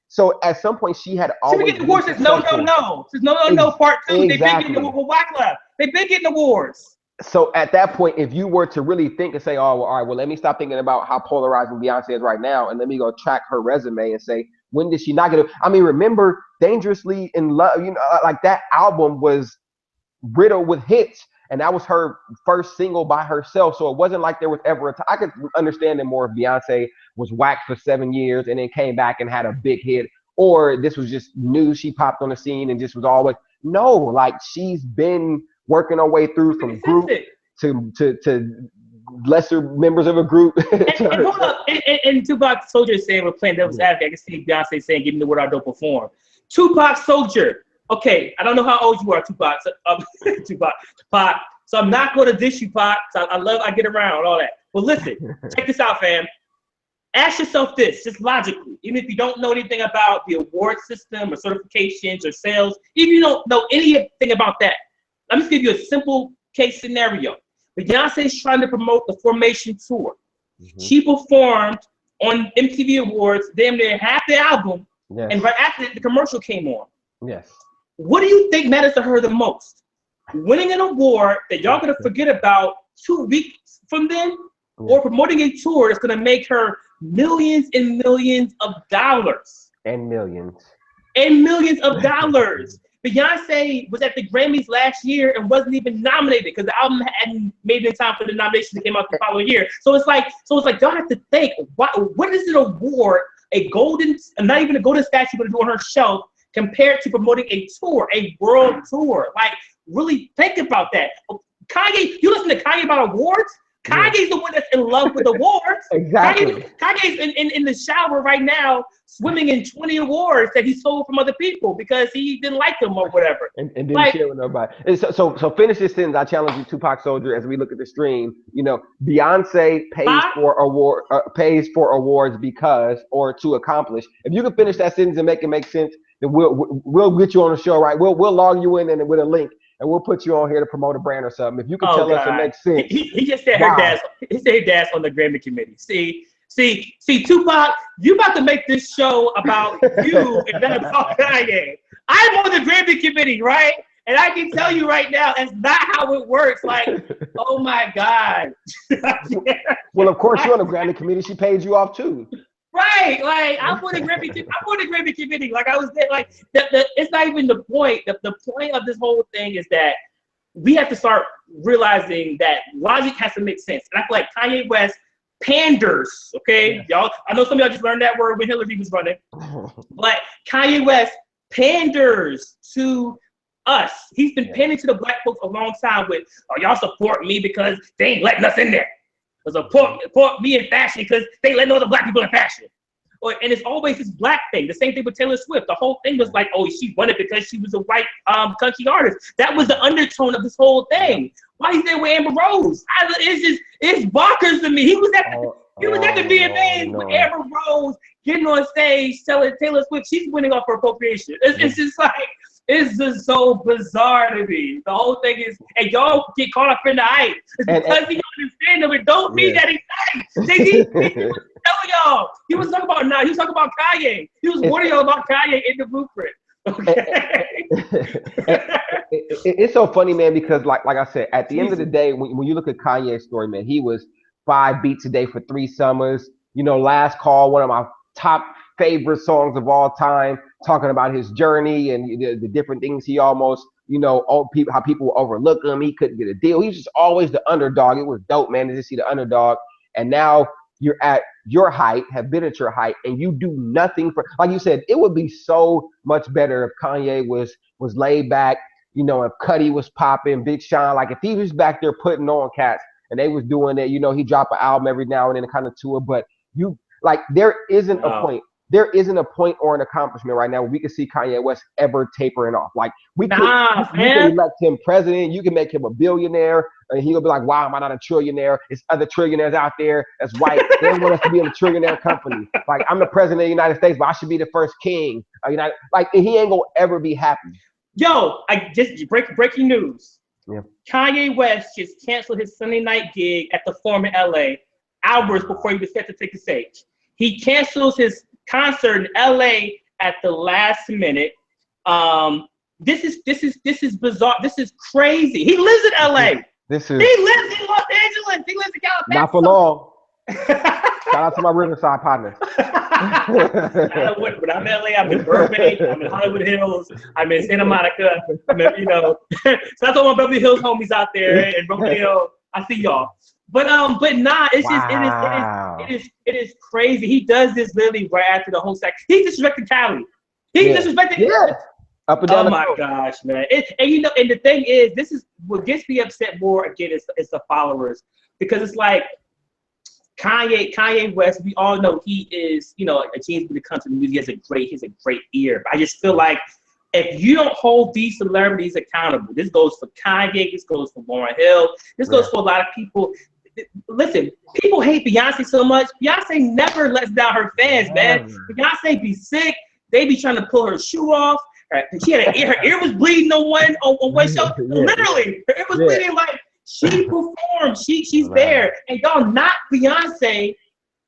so at some point she had always been getting awards since No. Since No Part 2. Exactly. They've been getting awards with Wyclef. They've been getting awards. So at that point, if you were to really think and say, oh, well, all right, well, let me stop thinking about how polarizing Beyonce is right now, and let me go track her resume and say, when did she not get it? I mean, remember Dangerously in Love, like that album was riddled with hits, and that was her first single by herself. So it wasn't like there was ever a time. I could understand it more if Beyonce was whacked for 7 years and then came back and had a big hit, or this was just new, she popped on the scene and just was always, no, like she's been working our way through from group to lesser members of a group. and hold up, and Tupac Soldier is saying we're playing devil's advocate. I can see Beyonce saying, "Give me the word I don't perform." Tupac Soldier. Okay, I don't know how old you are, Tupac. Tupac. So I'm not going to dish you, Pac. So I get around all that. But listen, check this out, fam. Ask yourself this, just logically, even if you don't know anything about the award system or certifications or sales, even if you don't know anything about that, let me just give you a simple case scenario. Beyonce is trying to promote the Formation Tour. Mm-hmm. She performed on MTV Awards, damn near half the album, and right after the commercial came on. Yes. What do you think matters to her the most? Winning an award that y'all gonna forget about 2 weeks from then, or promoting a tour that's gonna make her millions and millions of dollars. And millions of dollars. Beyonce was at the Grammys last year and wasn't even nominated because the album hadn't made it in time for the nomination that came out the following year. So it's like y'all have to think, what is an award, not even a golden statue, but to do on her shelf, compared to promoting a tour, a world tour? Like, really think about that. Kanye, you listen to Kanye about awards? Kanye's the one that's in love with awards. Exactly. Kanye's in the shower right now, swimming in 20 awards that he stole from other people because he didn't like them or whatever. And didn't share with nobody. And so finish this sentence. I challenge you, Tupac Soldier, as we look at the stream. Beyonce pays for awards because, or to accomplish. If you can finish that sentence and make it make sense, then we'll get you on the show, right? We'll log you in and with a link. And we'll put you on here to promote a brand or something. If you can tell us it makes sense. He just said her dad's. He said her dad's on the Grammy committee. See, Tupac, you about to make this show about you and not about Kanye. I'm on the Grammy committee, right? And I can tell you right now, that's not how it works. Like, oh my God. Well, of course you're on the Grammy committee. She paid you off too. Right, like I'm for the Griffin committee. Like I was there, like it's not even the point. The point of this whole thing is that we have to start realizing that logic has to make sense. And I feel like Kanye West panders, okay? Y'all, I know some of y'all just learned that word when Hillary was running, but Kanye West panders to us. He's been pandering to the black folks a long time with, oh, y'all support me because they ain't letting us in there. Support me in fashion because they ain't letting no other black people in fashion. And it's always this black thing. The same thing with Taylor Swift. The whole thing was like, oh, she won it because she was a white country artist. That was the undertone of this whole thing. Why he's there with Amber Rose? It's bonkers to me. He was at the VMAs with Amber Rose getting on stage telling Taylor Swift she's winning off her appropriation. It's just like, it's just so bizarre to me. The whole thing is, and y'all get caught up in the hype. It's because you understand them. It don't mean that he's nice. They tell y'all. He was talking about now. He was talking about Kanye. He was warning y'all about Kanye in the blueprint. Okay. It's so funny, man, because like I said, at the end of the day, when you look at Kanye's story, man, he was 5 beats a day for 3 summers. You know, Last Call, one of my top favorite songs of all time, talking about his journey and the different things he almost, you know, how people overlook him. He couldn't get a deal. He was just always the underdog. It was dope, man, to just see the underdog. And now you're at your height, have been at your height, and you do nothing for, like you said, it would be so much better if Kanye was laid back, you know, if Cudi was popping, Big Sean, like if he was back there putting on cats and they was doing it, you know, he drop an album every now and then kind of tour, but you, like, there isn't a point. There isn't a point or an accomplishment right now where we can see Kanye West ever tapering off. Like, you can elect him president, you can make him a billionaire, and he'll be like, wow, am I not a trillionaire? There's other trillionaires out there that's white. They want us to be in a trillionaire company. Like, I'm the president of the United States, but I should be the first king. Like, he ain't gonna ever be happy. Yo, I just breaking news. Yeah. Kanye West just canceled his Sunday night gig at the Forum in LA hours before he was set to take the stage. He cancels his concert in LA at the last minute. This is bizarre. This is crazy. He lives in LA. He lives in Los Angeles. He lives in California. Not for long. Shout out to my Riverside partners. When I'm in LA, I'm in Burbank, I'm in Hollywood Hills, I'm in Santa Monica. You know, so that's all my Beverly Hills homies out there in Brooklyn Hill. I see y'all. But nah, it's just it is crazy. He does this literally right after the whole sack. He disrespected Cali. He disrespected up and down. Oh my gosh, man! And you know, and the thing is, this is what gets me upset more again is the followers, because it's like Kanye West. We all know he is, you know, a genius when it comes to music. He has a great ear. But I just feel like if you don't hold these celebrities accountable, this goes for Kanye, this goes for Lauryn Hill, this goes for a lot of people. Listen, people hate Beyonce so much. Beyonce never lets down her fans, man. Beyonce be sick. They be trying to pull her shoe off. She had her ear was bleeding on one show. Literally, her ear was bleeding. Like, she performed. She's there, and y'all not Beyonce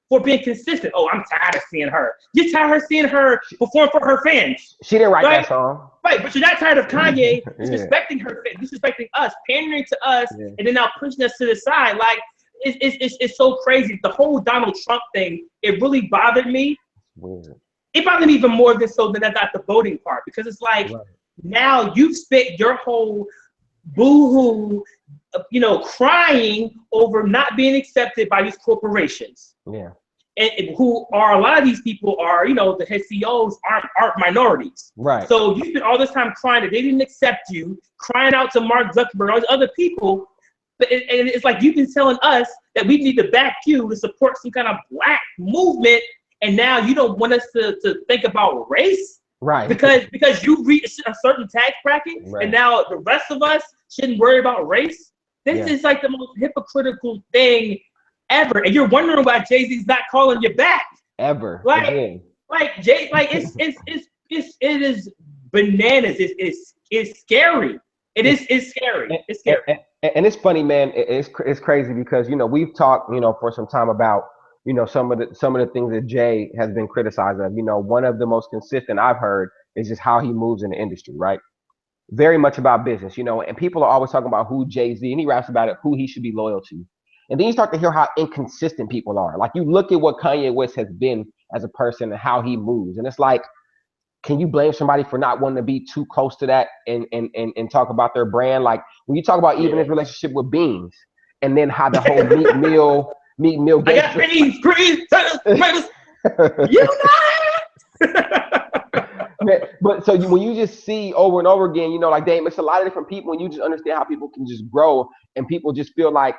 for being consistent. Oh, I'm tired of seeing her. You're tired of seeing her perform for her fans. She didn't write that song. Right, but you're not tired of Kanye disrespecting her fans, disrespecting us, pandering to us, and then now pushing us to the side. Like, it's so crazy. The whole Donald Trump thing, it really bothered me. Weird. It bothered me even more than that's the voting part, because it's like, now you've spent your whole boo-hoo, you know, crying over not being accepted by these corporations. Yeah. And who are, a lot of these people are, you know, the head CEOs aren't minorities. Right. So you spent all this time crying that they didn't accept you, crying out to Mark Zuckerberg, all these other people. And it's like, you've been telling us that we need to back you to support some kind of black movement, and now you don't want us to think about race, right? Because you reach a certain tax bracket, and now the rest of us shouldn't worry about race. This is like the most hypocritical thing ever, and you're wondering why Jay-Z's not calling you back ever. Like Jay, like it is bananas. It's scary. It's scary. It's scary. And it's funny, man. It's crazy because, you know, we've talked, you know, for some time about, you know, some of the things that Jay has been criticized of. You know, one of the most consistent I've heard is just how he moves in the industry, right? Very much about business, you know, and people are always talking about who Jay-Z, and he raps about it, who he should be loyal to. And then you start to hear how inconsistent people are. Like, you look at what Kanye West has been as a person and how he moves. And it's like, can you blame somebody for not wanting to be too close to that and talk about their brand? Like when you talk about even his relationship with Beans, and then how the whole Meat Meal I got Beans, greens, you know. But so when you just see over and over again, you know, like, damn, it's a lot of different people, and you just understand how people can just grow, and people just feel like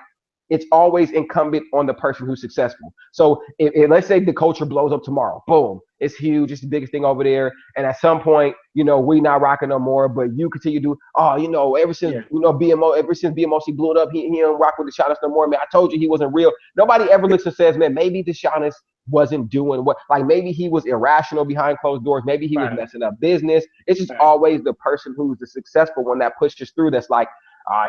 it's always incumbent on the person who's successful. So if let's say the culture blows up tomorrow, boom, it's huge, it's the biggest thing over there, and at some point, you know, we not rocking no more, but you continue to do, oh, you know, ever since BMOC blew it up, he don't rock with the Shawness no more, man. I told you he wasn't real. Nobody ever looks and says, man, maybe the Shawness wasn't doing what, like maybe he was irrational behind closed doors, maybe he was messing up business. It's just always the person who's the successful one that pushes through that's like,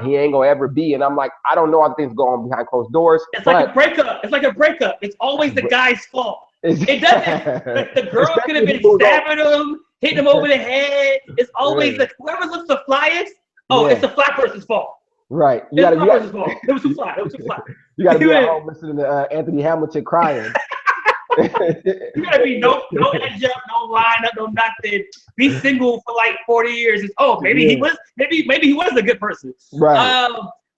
he ain't gonna ever be. And I'm like, I don't know all the things going on behind closed doors. It's like a breakup. It's like a breakup. It's always the guy's fault. It doesn't. Like the girl could have been stabbing him, hitting him over the head. It's always whoever looks the flyest. Oh, it's the fly person's fault. Right. It was too fly. It was too fly. You gotta be at home listening to Anthony Hamilton crying. You gotta be no edge up, no line up, no nothing. Be single for like 40 years. It's maybe he was a good person. Right.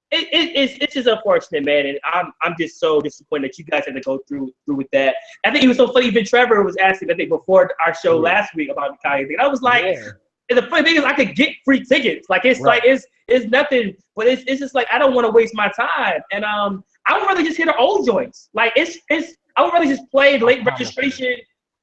It's just unfortunate, man, and I'm just so disappointed that you guys had to go through with that. I think it was so funny. Even Trevor was asking, I think before our show last week about the Kanye thing. I was like, and the funny thing is, I could get free tickets. Like it's like it's nothing, but it's just like I don't want to waste my time, and I would rather just hear the old joints. Like I would rather just play late registration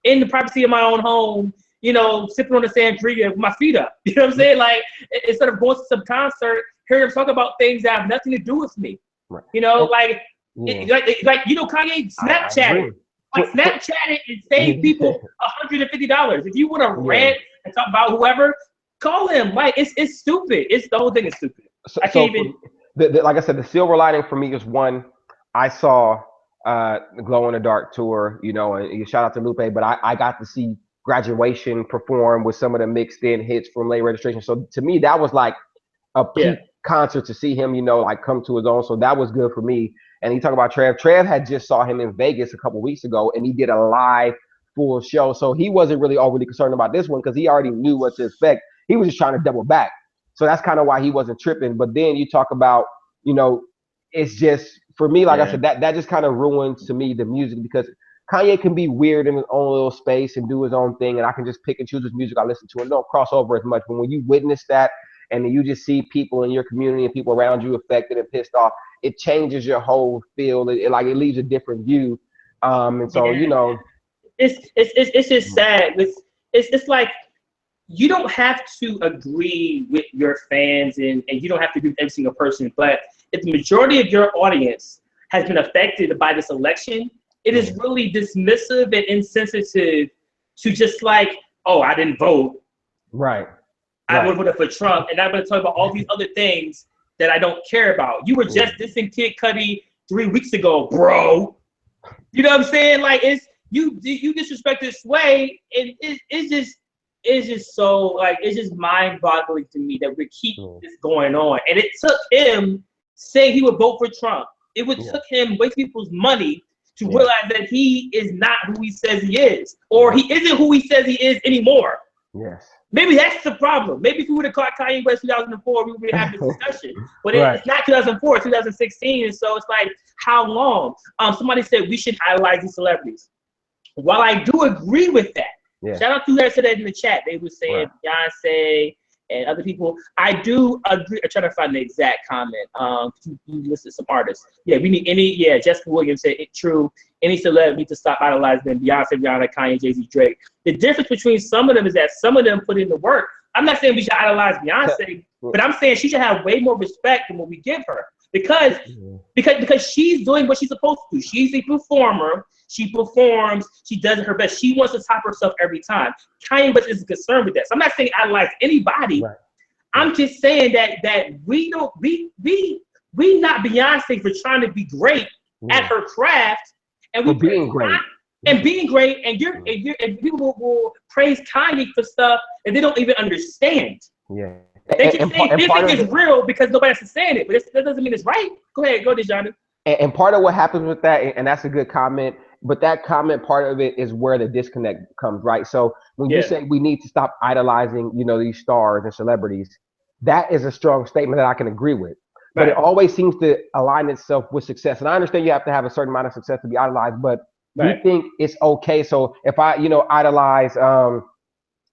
in the privacy of my own home, you know, sipping on the sangria with my feet up. You know what I'm saying? Like, instead of going to some concert, hearing them talk about things that have nothing to do with me. Right. You know, like you know, Kanye Snapchatted. Like, Snapchatted and save people $150. If you want to rant and talk about whoever, call him. Like, it's stupid. The whole thing is stupid. I can't even. Like I said, the silver lining for me is one, I saw the Glow in the Dark tour, you know, and shout out to Lupe, but I got to see Graduation perform with some of the mixed in hits from late registration. So to me, that was like a peak concert to see him, you know, like come to his own. So that was good for me. And you talk about Trev. Trev had just saw him in Vegas a couple weeks ago, and he did a live full show. So he wasn't really overly concerned about this one because he already knew what to expect. He was just trying to double back. So that's kind of why he wasn't tripping. But then you talk about, you know, it's just, for me, like I said, that just kind of ruins to me the music, because Kanye can be weird in his own little space and do his own thing, and I can just pick and choose which music I listen to and don't cross over as much. But when you witness that and then you just see people in your community and people around you affected and pissed off, it changes your whole feel. It leaves a different view. And so, you know, it's just sad. It's like, you don't have to agree with your fans and you don't have to agree with every single person, but if the majority of your audience has been affected by this election, it is really dismissive and insensitive to just like, oh, I didn't vote. Right. I would vote for Trump, and I'm going to talk about all these other things that I don't care about. You were just dissing Kid Cudi 3 weeks ago, bro. You know what I'm saying? Like, it's you disrespect this way, and it's just so, like, it's just mind-boggling to me that we keep this going on. And it took him saying he would vote for Trump. It took him wasting people's money to realize that he is not who he says he is, or he isn't who he says he is anymore. Yes. Maybe that's the problem. Maybe if we would have caught Kanye West 2004, we would have this discussion. But it's not 2004, it's 2016, and so it's like, how long? Somebody said we should idolize these celebrities. While I do agree with that, shout out to who said that in the chat. They were saying Beyonce and other people. I do agree. I'm trying to find the exact comment. You listed some artists. Yeah, we need any. Yeah, Jessica Williams said it true. Any celebrity needs to stop idolizing them. Beyonce, Rihanna, Kanye, Jay-Z, Drake. The difference between some of them is that some of them put in the work. I'm not saying we should idolize Beyonce, but I'm saying she should have way more respect than what we give her, because she's doing what she's supposed to do. She's a performer. She performs. She does her best. She wants to top herself every time. Kanye West isn't concerned with that. So I'm not saying idolize anybody. Right. I'm just saying that we not Beyonce for trying to be great at her craft, and we being great. And people will praise Kanye for stuff and they don't even understand. Yeah. They just think it's real because nobody else is saying it, but that doesn't mean it's right. Go ahead, Johnny. And part of what happens with that, and that's a good comment, but that comment part of it is where the disconnect comes, right? So when you Yeah. say we need to stop idolizing, these stars and celebrities, that is a strong statement that I can agree with. But it Right. always seems to align itself with success. And I understand you have to have a certain amount of success to be idolized, but do you Right. think it's okay? So if I, idolize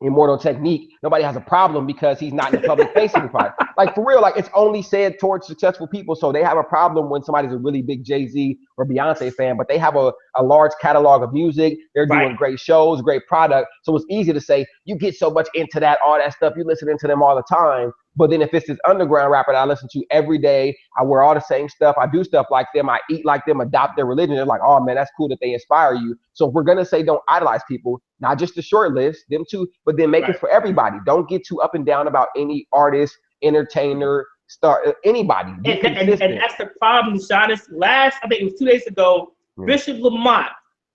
Immortal Technique, nobody has a problem because he's not in the public facing part. Like for real, like it's only said towards successful people. So they have a problem when somebody's a really big Jay-Z or Beyonce fan, but they have a large catalog of music. They're Right. doing great shows, great product. So it's easy to say, you get so much into that, all that stuff. You listening to them all the time. But then if it's this underground rapper that I listen to every day, I wear all the same stuff, I do stuff like them, I eat like them, adopt their religion, they're like, oh man, that's cool that they inspire you. So if we're gonna say don't idolize people, not just the short list, them too, but then make Right. it for everybody. Don't get too up and down about any artist, entertainer, star, anybody. Be consistent. And that's the problem, Sean. This last, I think it was 2 days ago, Bishop Lamont.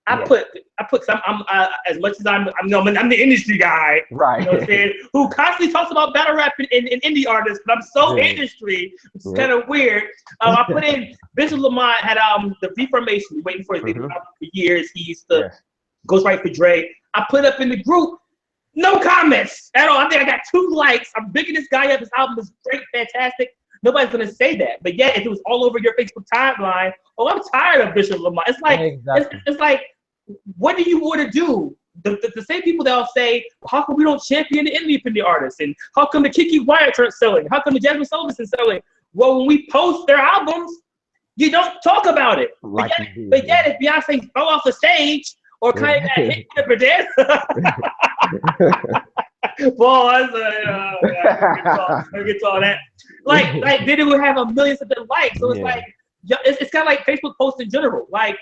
I put, cause I'm as much as I'm the industry guy, right? You know what I'm saying? Who constantly talks about battle rap and indie artists, but I'm so industry, which is kind of weird. I put in Bishop Lamont had the Reformation, waiting for his baby album for years. He used to ghostwrite for Dre. I put up in the group, no comments at all. I think I got 2 likes. I'm bigging this guy up. His album is great, fantastic. Nobody's gonna say that, but yet if it was all over your Facebook timeline, oh, I'm tired of Bishop Lamont. It's like it's like, what do you want to do? The same people that'll say, how come we don't champion the independent artists? And how come the Kiki Wyatt aren't selling? How come the Jasmine Sullivan's selling? Well, when we post their albums, you don't talk about it. Like but yet if Beyonce fell off the stage or Kanye got hit with a dance, boy, I get to all that. Like then it would have a million of likes. So it's like, it's kind of like Facebook posts in general. Like,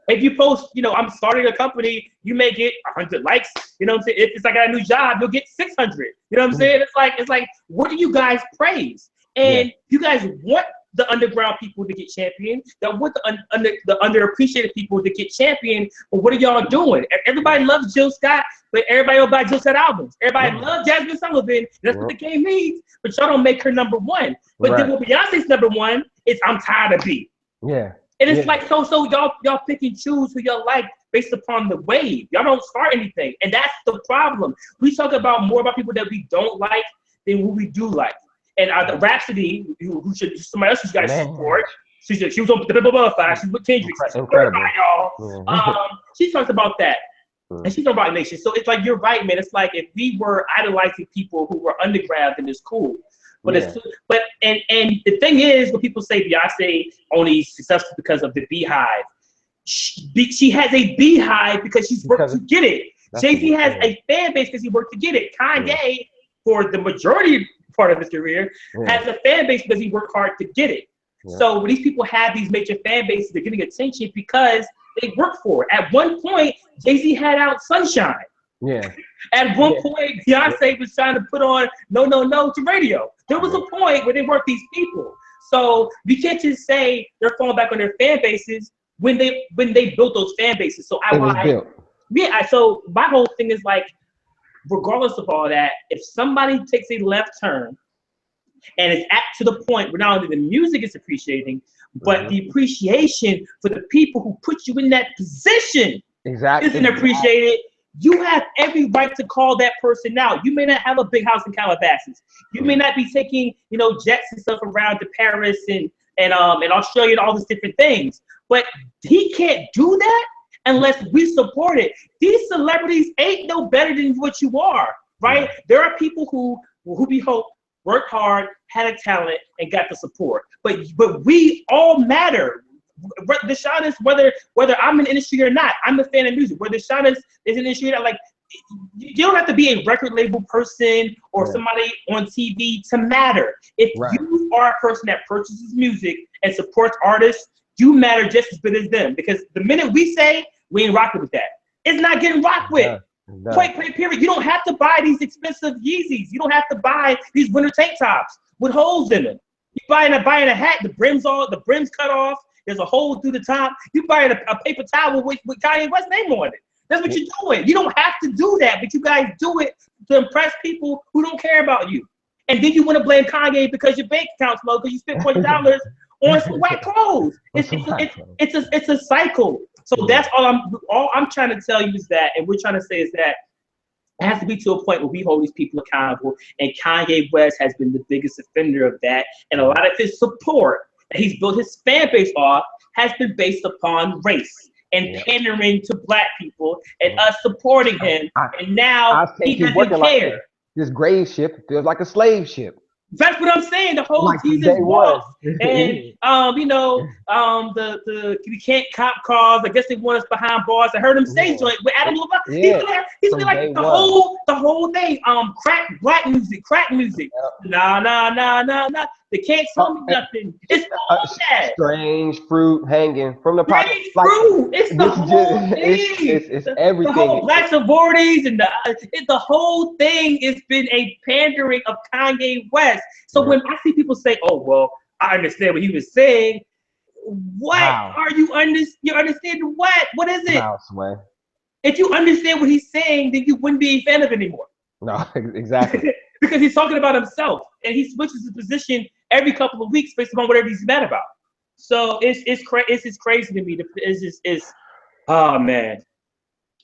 if you post, I'm starting a company, you may get 100 likes. You know what I'm saying? If it's like I got a new job, you'll get 600. You know what I'm saying? It's like, what do you guys praise? And you guys want the underground people to get championed. That want the underappreciated people to get championed. But what are y'all doing? Everybody loves Jill Scott, but everybody will buy Jill Scott albums. Everybody loves Jasmine Sullivan. That's what the game needs. But y'all don't make her number one. But then when Beyonce's number one, it's I'm tired of B. Yeah. And it's like so y'all pick and choose who y'all like based upon the wave. Y'all don't start anything, and that's the problem. We talk about more about people that we don't like than who we do like. And the Rhapsody, who should somebody else you guys support. She was on the 5. She's with Kendrick. Incredible. Y'all. She talks about that. And she's on Rock Nation. So it's like, you're right, man. It's like if we were idolizing people who were underground, then it's cool. But and the thing is, when people say Beyonce only successful because of the Beehive, she has a beehive because she's worked to get it. Jay-Z has a fan base because he worked to get it. Kanye, for the majority part of his career, has a fan base because he worked hard to get it. So when these people have these major fan bases, they're getting attention because they work for it. At one point, Jay-Z had out Sunshine. At one point, Beyonce was trying to put on No No No to radio. There was a point where they weren't these people. So you can't just say they're falling back on their fan bases when they built those fan bases. So so my whole thing is like, regardless of all that, if somebody takes a left turn and it's to the point where not only the music is appreciating, but the appreciation for the people who put you in that position isn't appreciated, you have every right to call that person out. You may not have a big house in Calabasas. You may not be taking, jets and stuff around to Paris and Australia and all these different things. But he can't do that unless we support it. These celebrities ain't no better than what you are, right? There are people who we hope worked hard, had a talent, and got the support. But we all matter. The shot is whether I'm in the industry or not. I'm a fan of music. Whether shot is in the industry, like, you don't have to be a record label person or somebody on TV to matter. If you are a person that purchases music and supports artists, you matter just as good as them. Because the minute we say we ain't rocking with that, it's not getting rocked with. Point period. You don't have to buy these expensive Yeezys. You don't have to buy these winter tank tops with holes in them. You buying a hat, the brim's cut off. There's a hole through the top. You buying a paper towel with Kanye West's name on it. That's what you're doing. You don't have to do that, but you guys do it to impress people who don't care about you. And then you want to blame Kanye because your bank account's low because you spent $20 on some white clothes. It's a cycle. So that's all I'm trying to tell you is that, and we're trying to say is that it has to be to a point where we hold these people accountable. And Kanye West has been the biggest offender of that. And a lot of his support that he's built his fan base off has been based upon race and pandering to black people and us supporting him. And now he doesn't care. Like this grave ship feels like a slave ship. That's what I'm saying. The whole like Jesus walks, and you know, we can't cop cars. I guess they want us behind bars. I heard him say joint with Adam Levine. He's been like the whole thing. Black music. Nah. They can't tell me nothing. It's all that. Strange fruit hanging from the pot. Fruit. It's the whole thing. It's everything. The whole black sororities and the whole thing has been a pandering of Kanye West. So when I see people say, "Oh well, I understand what he was saying," what are you understanding? What is it? If you understand what he's saying, then you wouldn't be a fan of it anymore. No, exactly. Because he's talking about himself, and he switches his position every couple of weeks based upon whatever he's mad about. So it's just crazy to me. Oh man,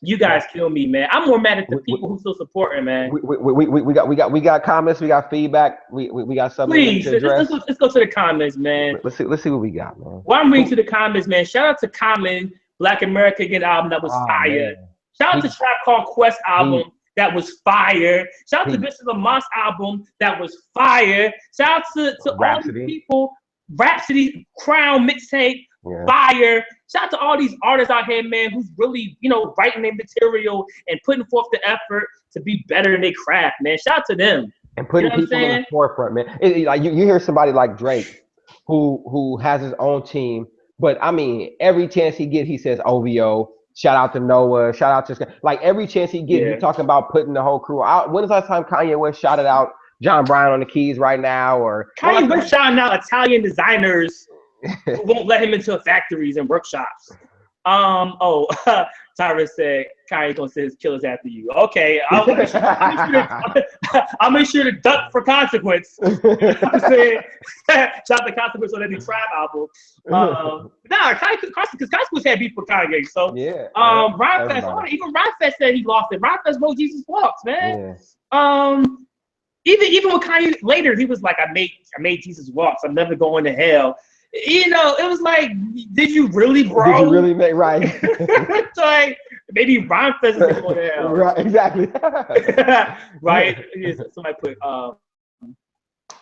you guys kill me, man. I'm more mad at the people who still support him, man. We got comments, we got feedback, we got something. Please, let's go to the comments, man. Let's see what we got, man. While I'm reading to the comments, man, shout out to Common, Black America Again album that was fire. Man. Shout out to Trap Called Quest album. That was fire. Shout out to Bishop Lamont's album. That was fire. Shout out to all these people. Rhapsody, Crown mixtape, fire. Shout out to all these artists out here, man, who's really, writing their material and putting forth the effort to be better in their craft, man. Shout out to them. And putting people in the forefront, man. Like you hear somebody like Drake, who has his own team, but I mean, every chance he gets, he says OVO. Shout out to Noah. Shout out to like every chance he gets. He's talking about putting the whole crew out. When is the last time Kanye West shouted out John Bryan on the keys right now? Or Kanye West shouting out Italian designers who won't let him into factories and workshops. Tyrus said Kanye gonna send his killers after you. Okay, I'll make sure to duck for consequence. I'm saying, shout out to Consequence on that new Tribe album. Because Consequence had beef with Kanye. So Ryan Fest, even Ryan Fest said he lost it. Ryan Fest wrote Jesus Walks, man. Even with Kanye later, he was like, I made Jesus Walks. I'm never going to hell. It was like, did you really, bro? Did you really make right? It's like, maybe Ron Fest is going to hell. Right, exactly. Right? Somebody put,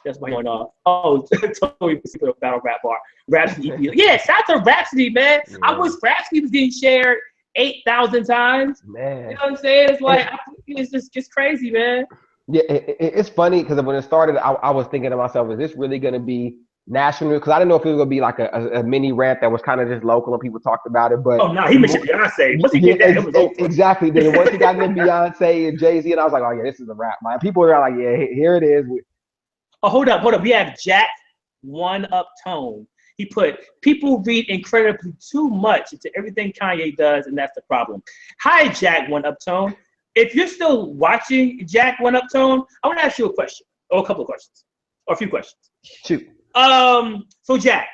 that's what's going on. Oh, totally put a battle rap bar. Rhapsody EP. Yeah, shout out to Rhapsody, man. Yeah. I wish Rhapsody was getting shared 8,000 times. Man. You know what I'm saying? It's like, it's just crazy, man. Yeah, it's funny because when it started, I was thinking to myself, is this really going to be national? Because I didn't know if it was gonna be like a mini rant that was kind of just local and people talked about it. But he mentioned Beyonce. Once he did that, it was over. Exactly. Then once he got into Beyonce and Jay-Z, and I was like, oh yeah, this is a rap, man. People are like, yeah, here it is. Oh, hold up. We have Jack One Up Tone. He put, people read incredibly too much into everything Kanye does, and that's the problem. Hi, Jack One Up Tone. If you're still watching Jack One Up Tone, I want to ask you a question, or a couple of questions, or a few questions. Shoot. So Jack,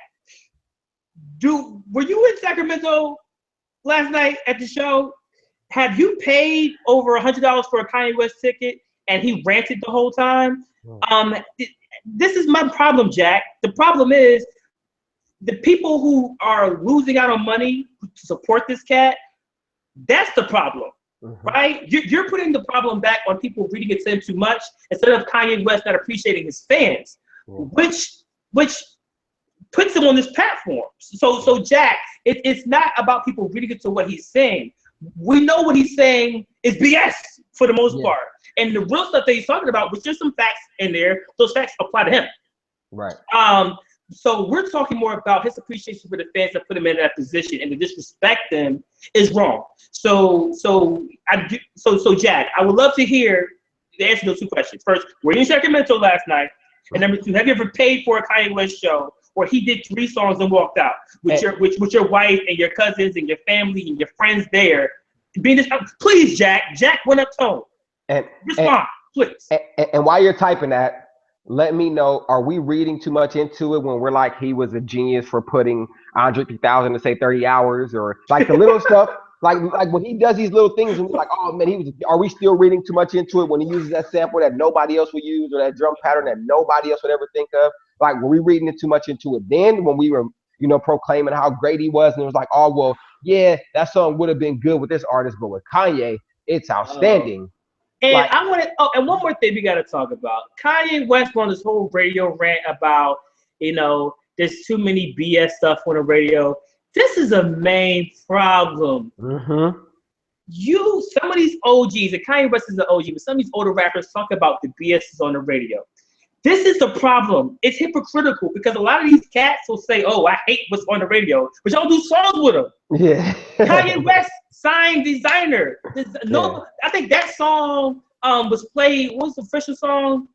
were you in Sacramento last night at the show? Have you paid over $100 for a Kanye West ticket and he ranted the whole time? This is my problem, Jack. The problem is the people who are losing out on money to support this cat. That's the problem, right? You're putting the problem back on people reading it to him too much instead of Kanye West not appreciating his fans, which puts him on this platform. So Jack, it's not about people reading into what he's saying. We know what he's saying is BS for the most part. And the real stuff that he's talking about, which there's some facts in there, those facts apply to him. Right. So we're talking more about his appreciation for the fans that put him in that position, and to disrespect them is wrong. So Jack, I would love to hear the answer to those two questions. First, were you in Sacramento last night? And number two, have you ever paid for a Kanye West show where he did 3 songs and walked out with your wife and your cousins and your family and your friends there? Please, Jack One Up Tone. Respond, please. And while you're typing that, let me know, are we reading too much into it when we're like, he was a genius for putting Andre 3000 to say 30 hours, or like the little stuff, like when he does these little things and we're like, oh man, are we still reading too much into it when he uses that sample that nobody else would use, or that drum pattern that nobody else would ever think of? Like, were we reading too much into it then when we were, proclaiming how great he was, and it was like, oh, well, yeah, that song would have been good with this artist, but with Kanye, it's outstanding. And like, I want to. Oh, and one more thing we got to talk about. Kanye West on this whole radio rant about, there's too many BS stuff on the radio. This is a main problem. Mm-hmm. Some of these OGs, and Kanye West is an OG, but some of these older rappers talk about the BS on the radio. This is the problem. It's hypocritical because a lot of these cats will say, "Oh, I hate what's on the radio," but y'all do songs with them. Yeah. Kanye West signed Designer. I think that song was played. What was the official song?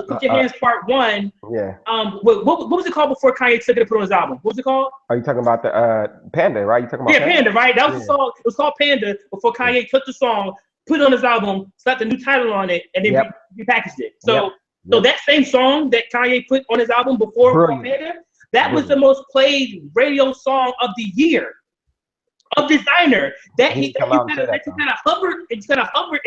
Put Your Hands Part 1. Yeah. What was it called before Kanye took it to put on his album? What was it called? Are you talking about the Panda, right? You talking about Panda, right? That was the song. It was called Panda before Kanye took the song, put it on his album, slapped a new title on it, and then repackaged it. So that same song that Kanye put on his album before Panda, that was the most played radio song of the year. Of Designer, that he kind of hovered and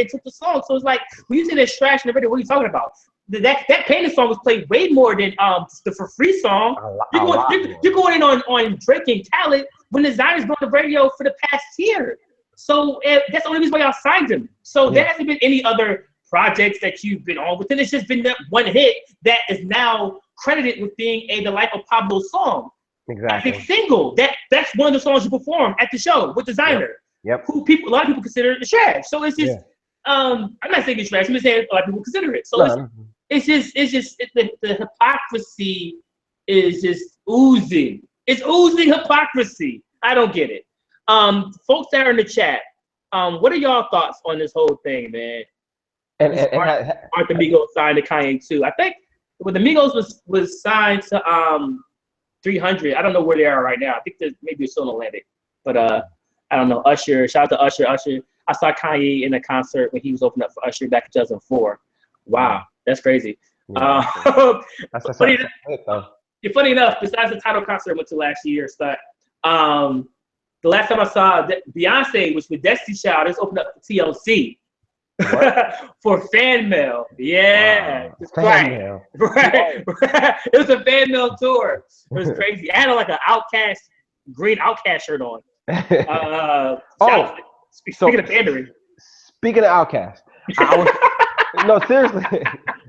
took the song. So it's like, when you say there's trash in the radio, what are you talking about? That Panda song was played way more than the For Free song. You're going in on Drake and Khaled when Designer's been on the radio for the past year. So that's the only reason why y'all signed him. So there hasn't been any other projects that you've been on with him. It's just been that one hit that is now credited with being The Life of Pablo song. Exactly. A big single. That's one of the songs you perform at the show with Designer. Yep. Who a lot of people consider it trash. So it's just I'm not saying it's trash. I'm just saying a lot of people consider it. So it's just the hypocrisy is just oozing. It's oozing hypocrisy. I don't get it. Folks that are in the chat, what are y'all thoughts on this whole thing, man? Aren't the Migos signed to Kanye too? I think when the Migos was signed to 300. I don't know where they are right now. I think there's maybe still in Atlantic, but I don't know. Usher, shout out to Usher. I saw Kanye in a concert when he was opening up for Usher back in 2004. Wow, that's crazy. Yeah, Funny enough, besides the title concert I went to last year, the last time I saw Beyoncé was with Destiny Child. It was opened up for TLC. For fan mail. Yeah. Wow. Fan mail. Right. It was a fan mail tour. It was crazy. I had like an green Outcast shirt on. Speaking of pandering. Speaking of Outcast, no, seriously,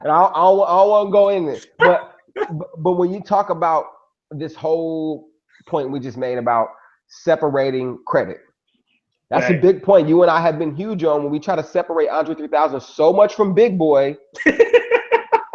and I won't go in it, but when you talk about this whole point we just made about separating credit, that's a big point you and I have been huge on when we try to separate Andre 3000 so much from Big Boy,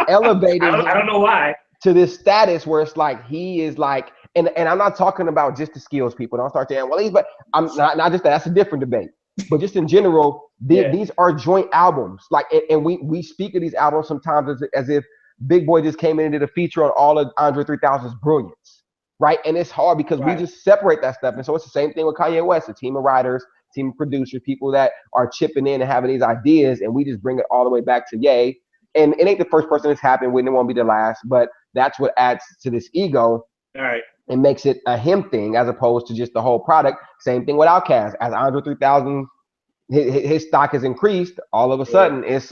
elevating I don't know why, to this status where it's like he is like, and I'm not talking about just the skills people. Don't start saying, well, but I'm not just that. That's a different debate. But just in general, these are joint albums. Like, and we speak of these albums sometimes as if Big Boy just came in and did a feature on all of Andre 3000's brilliance, right? And it's hard because we just separate that stuff. And so it's the same thing with Kanye West, a team of writers, team of producers, people that are chipping in and having these ideas, and we just bring it all the way back to Ye. And it ain't the first person it's happened with, and it won't be the last, but that's what adds to this ego. All right. And makes it a him thing as opposed to just the whole product. Same thing with Outkast. As Andre 3000, his stock has increased, all of a sudden it's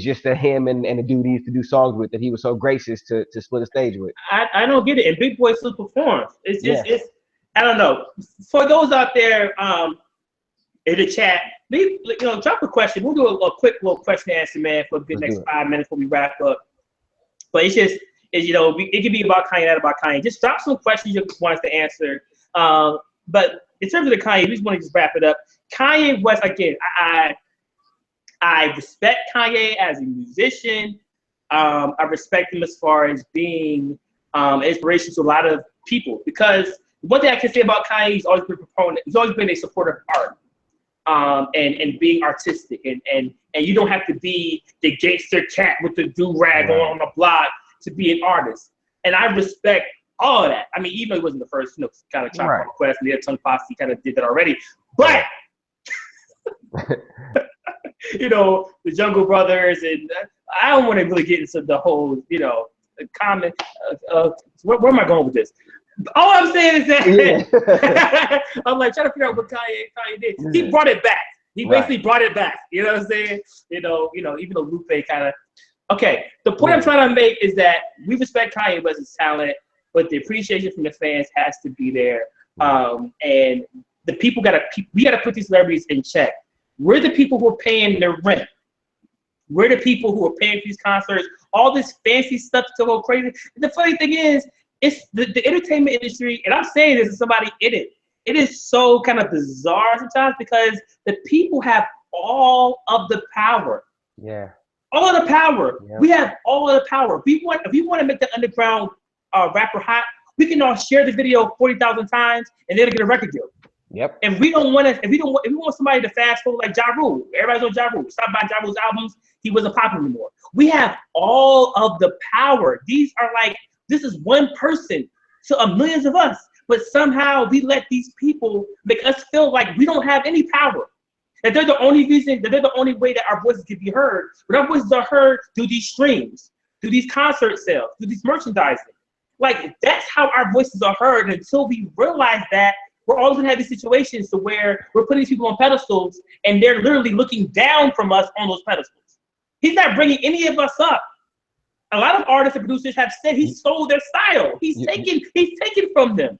just a him and a dude he used to do songs with that he was so gracious to split a stage with. I don't get it. And Big Boy still performs. It's just it's I don't know. For those out there in the chat, maybe drop a question. We'll do a quick little question and answer, man, for the next 5 minutes before we wrap up. But it's just it can be about Kanye, not about Kanye. Just drop some questions you want us to answer. But in terms of the Kanye, we just want to just wrap it up. Kanye West, again, I respect Kanye as a musician. I respect him as far as being inspiration to a lot of people. Because one thing I can say about Kanye, he's always been a proponent. He's always been a supporter of art, and being artistic. And you don't have to be the gangster cat with the do-rag on the block to be an artist. And I respect all of that. I mean, even though he wasn't the first, kind of Tribe Called Quest and the Tongue Posse kind of did that already. But the Jungle Brothers and I don't want to really get into the whole, you know, comment. Where am I going with this? All I'm saying is that I'm like trying to figure out what Kanye did. He brought it back. He basically brought it back. You know what I'm saying? You know, even though Lupe kind of. Okay, the point I'm trying to make is that we respect Kanye West's talent, but the appreciation from the fans has to be there. And the people we gotta put these celebrities in check. We're the people who are paying their rent. We're the people who are paying for these concerts. All this fancy stuff to go crazy. The funny thing is, it's the entertainment industry, and I'm saying this as somebody in it. It is so kind of bizarre sometimes because the people have all of the power. Yeah. All of the power. Yep. We have all of the power. If we want to make the underground rapper hot, we can all share the video 40,000 times and they'll get a record deal. Yep. And we don't want to. If we want somebody to fast forward like Ja Rule, everybody's on Ja Rule. Stop buying Ja Rule's albums. He wasn't popular anymore. We have all of the power. These are like, this is one person to millions of us. But somehow we let these people make us feel like we don't have any power. That they're the only reason, that they're the only way that our voices can be heard. But our voices are heard through these streams, through these concert sales, through these merchandising. Like, that's how our voices are heard. And until we realize that, we're always gonna have these situations to where we're putting these people on pedestals and they're literally looking down from us on those pedestals. He's not bringing any of us up. A lot of artists and producers have said he stole their style. He's taken from them.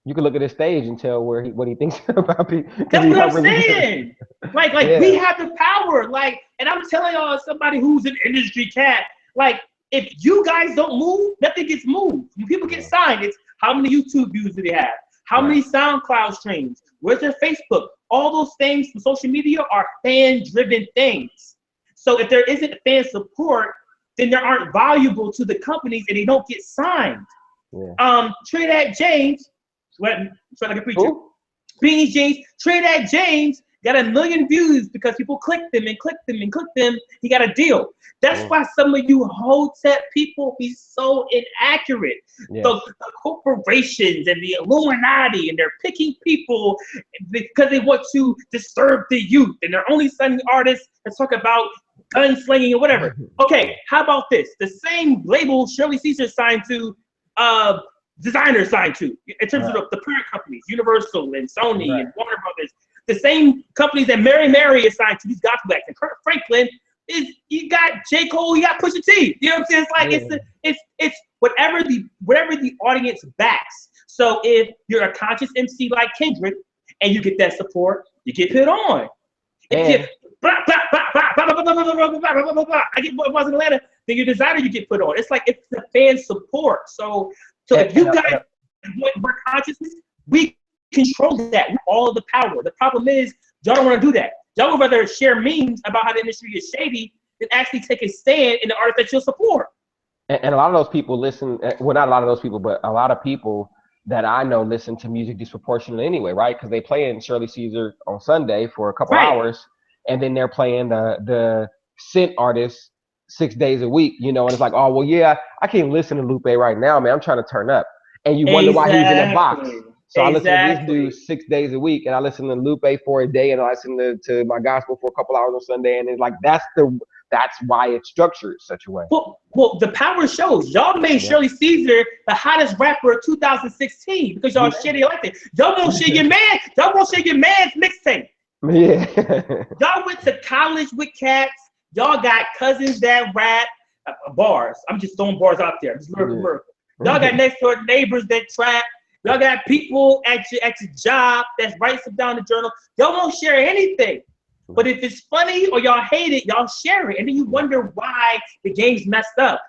You can look at his stage and tell what he thinks about people. That's what I'm saying. Like we have the power. Like, and I'm telling y'all, as somebody who's an industry cat, like, if you guys don't move, nothing gets moved. When people get signed, it's how many YouTube views do they have? How many SoundCloud streams? Where's their Facebook? All those things from social media are fan-driven things. So if there isn't fan support, then they aren't valuable to the companies and they don't get signed. Trinidad James, sweat like a preacher. Beanie James, Trinidad James got 1 million views because people clicked them and clicked them and clicked them. He got a deal. That's why some of you Hotep people be so inaccurate. The corporations and the Illuminati, and they're picking people because they want to disturb the youth, and they're only sending artists that talk about gunslinging or whatever. Okay, how about this? The same label Shirley Caesar signed to, designers signed to, in terms of the parent companies, Universal and Sony and Warner Brothers. The same companies that Mary is signed to, these gospel acts. And Kirk Franklin you got J. Cole, you got Pusha T. You know what I'm saying? It's like it's whatever the audience backs. So if you're a conscious MC like Kendrick and you get that support, you get put on. If I get was in Atlanta, then your designer you get put on. It's like it's the fan support. So if you guys want more consciousness, we control that with all of the power. The problem is y'all don't want to do that. Y'all would rather share memes about how the industry is shady than actually take a stand in the art that you'll support. And a lot of those people listen, well, not a lot of those people, but a lot of people that I know listen to music disproportionately anyway, right? Because they play in Shirley Caesar on Sunday for a couple hours, and then they're playing the synth artists 6 days a week, you know, and it's like, oh, well, yeah, I can't listen to Lupe right now, man. I'm trying to turn up. And you wonder why he's in a box. So I listen to this dude 6 days a week, and I listen to Lupe for a day, and I listen to my gospel for a couple hours on Sunday, and it's like that's why it's structured such a way. Well, the power shows. Y'all made Shirley Caesar the hottest rapper of 2016 because y'all share the elected. Y'all won't share your man. Y'all won't share your man's mixtape. Yeah. Y'all went to college with cats. Y'all got cousins that rap bars. I'm just throwing bars out there. Just miracle. Y'all got next door neighbors that trap. Y'all got people at your job that writes them down the journal. Y'all won't share anything. But if it's funny or y'all hate it, y'all share it. And then you wonder why the game's messed up.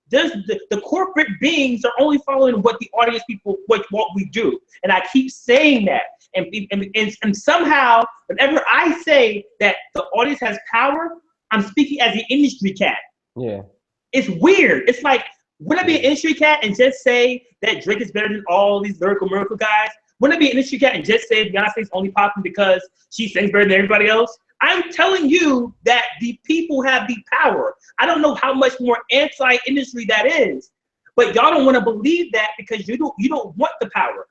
The corporate beings are only following what the audience people, what we do. And I keep saying that. And somehow, whenever I say that the audience has power, I'm speaking as the industry cat. Yeah. It's weird. It's like, wouldn't I be an industry cat and just say that Drake is better than all these lyrical miracle guys? Wouldn't I be an industry cat and just say Beyonce's only popping because she sings better than everybody else? I'm telling you that the people have the power. I don't know how much more anti-industry that is, but y'all don't want to believe that because you don't want the power.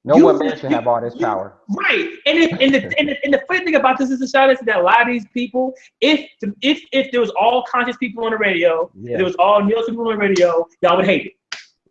No one man should have all this power. Right. And the funny thing about this is that a lot of these people, if there was all conscious people on the radio, if there was all Neil people on the radio, y'all would hate it.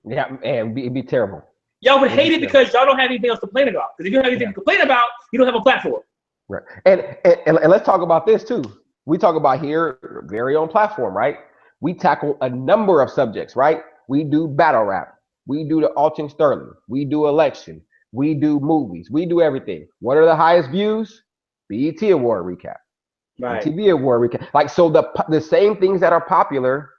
Yeah, and it'd be terrible. Y'all would hate it because y'all don't have anything else to complain about. Because if you don't have anything to complain about, you don't have a platform. Right. And let's talk about this too. We talk about here, very own platform, right? We tackle a number of subjects, right? We do battle rap. We do the Alton Sterling. We do election. We do movies. We do everything. What are the highest views? BET Award recap. Right. TV Award recap. Like, so the same things that are popular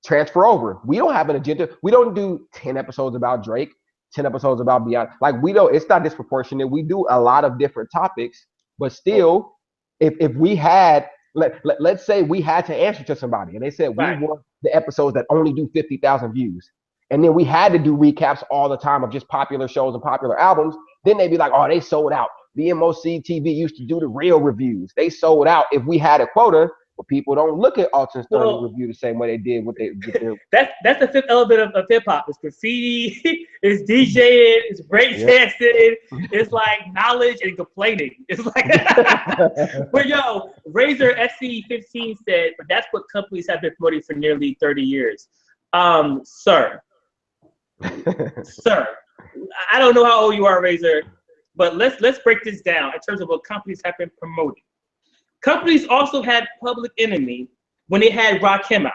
transfer over. We don't have an agenda. We don't do 10 episodes about Drake, 10 episodes about Beyonce. Like, we don't, it's not disproportionate. We do a lot of different topics, but still, if we had, let's say we had to answer to somebody and they said we want the episodes that only do 50,000 views. And then we had to do recaps all the time of just popular shows and popular albums. Then they'd be like, oh, they sold out. BMOCTV used to do the real reviews. They sold out. If we had a quota, but people don't look at Alton Sterling review the same way they did with their That's the fifth element of hip hop. It's graffiti, it's DJing, it's breakdancing, it's like knowledge and complaining. It's like, but yo, Razor SC15 said, but that's what companies have been promoting for nearly 30 years. Sir, I don't know how old you are, Razor, but let's break this down in terms of what companies have been promoting. Companies also had Public Enemy when they had Rakim out.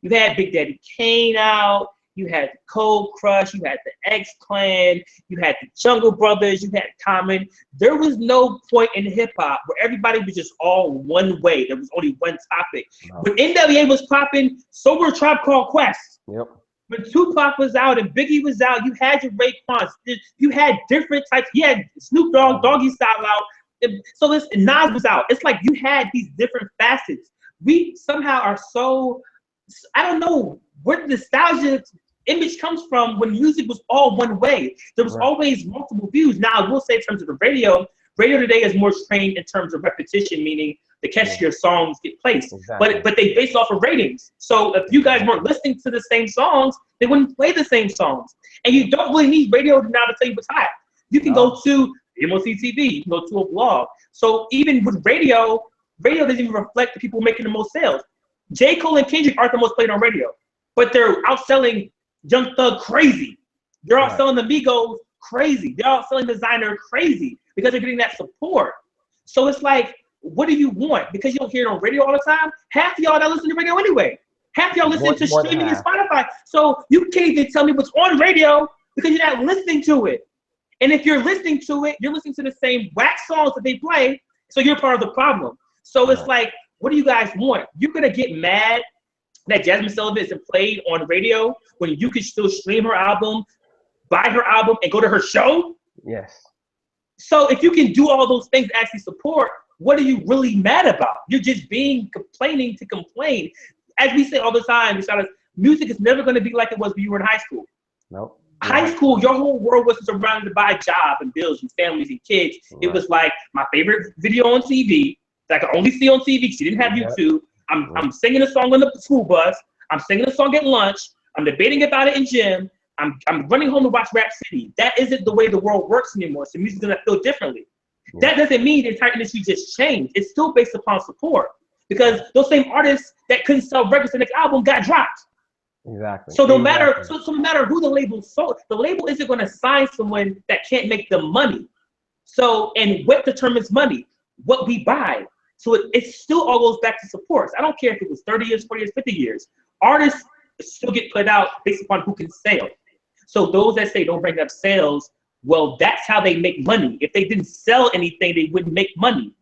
You had Big Daddy Kane out. You had Cold Crush. You had the X Clan. You had the Jungle Brothers. You had Common. There was no point in hip hop where everybody was just all one way. There was only one topic. No. When NWA was popping, so were Tribe Called Quest. Yep. When Tupac was out and Biggie was out, you had your Raekwons. You had different types. You had Snoop Dogg, Doggy Style out. So this Nas was out. It's like you had these different facets. We somehow are so, I don't know where the nostalgia image comes from when music was all one way. There was always multiple views. Now I will say in terms of the radio today is more trained in terms of repetition, meaning the catchier songs get placed. Exactly. But they based off of ratings. So if you guys weren't listening to the same songs, they wouldn't play the same songs. And you don't really need radio now to tell you what's hot. You can go to BMOCTV, you can go to a blog. So even with radio doesn't even reflect the people making the most sales. J. Cole and Kendrick aren't the most played on radio, but they're outselling Young Thug crazy. They're outselling the Migos crazy. They're outselling Designer crazy because they're getting that support. So it's like, what do you want? Because you don't hear it on radio all the time. Half of y'all don't listen to radio anyway. Half of y'all listen to streaming and Spotify. So you can't even tell me what's on radio because you're not listening to it. And if you're listening to it, you're listening to the same whack songs that they play, so you're part of the problem. So it's like, what do you guys want? You're going to get mad that Jasmine Sullivan isn't played on radio when you can still stream her album, buy her album, and go to her show? Yes. So if you can do all those things to actually support, what are you really mad about? You're just complaining to complain. As we say all the time, music is never going to be like it was when you were in high school. Nope. High school, your whole world was surrounded by a job and bills and families and kids. It was like my favorite video on TV that I could only see on TV because you didn't have YouTube. I'm singing a song on the school bus. I'm singing a song at lunch. I'm debating about it in gym. I'm running home to watch Rap City. That isn't the way the world works anymore. So music's gonna feel differently. That doesn't mean the entire industry just changed. It's still based upon support because those same artists that couldn't sell records the next album got dropped. Exactly. So no matter who the label sold, the label isn't going to sign someone that can't make the money. So, and what determines money? What we buy. So it still all goes back to supports. I don't care if it was 30 years, 40 years, 50 years. Artists still get put out based upon who can sell. So those that say don't bring up sales, well, that's how they make money. If they didn't sell anything, they wouldn't make money.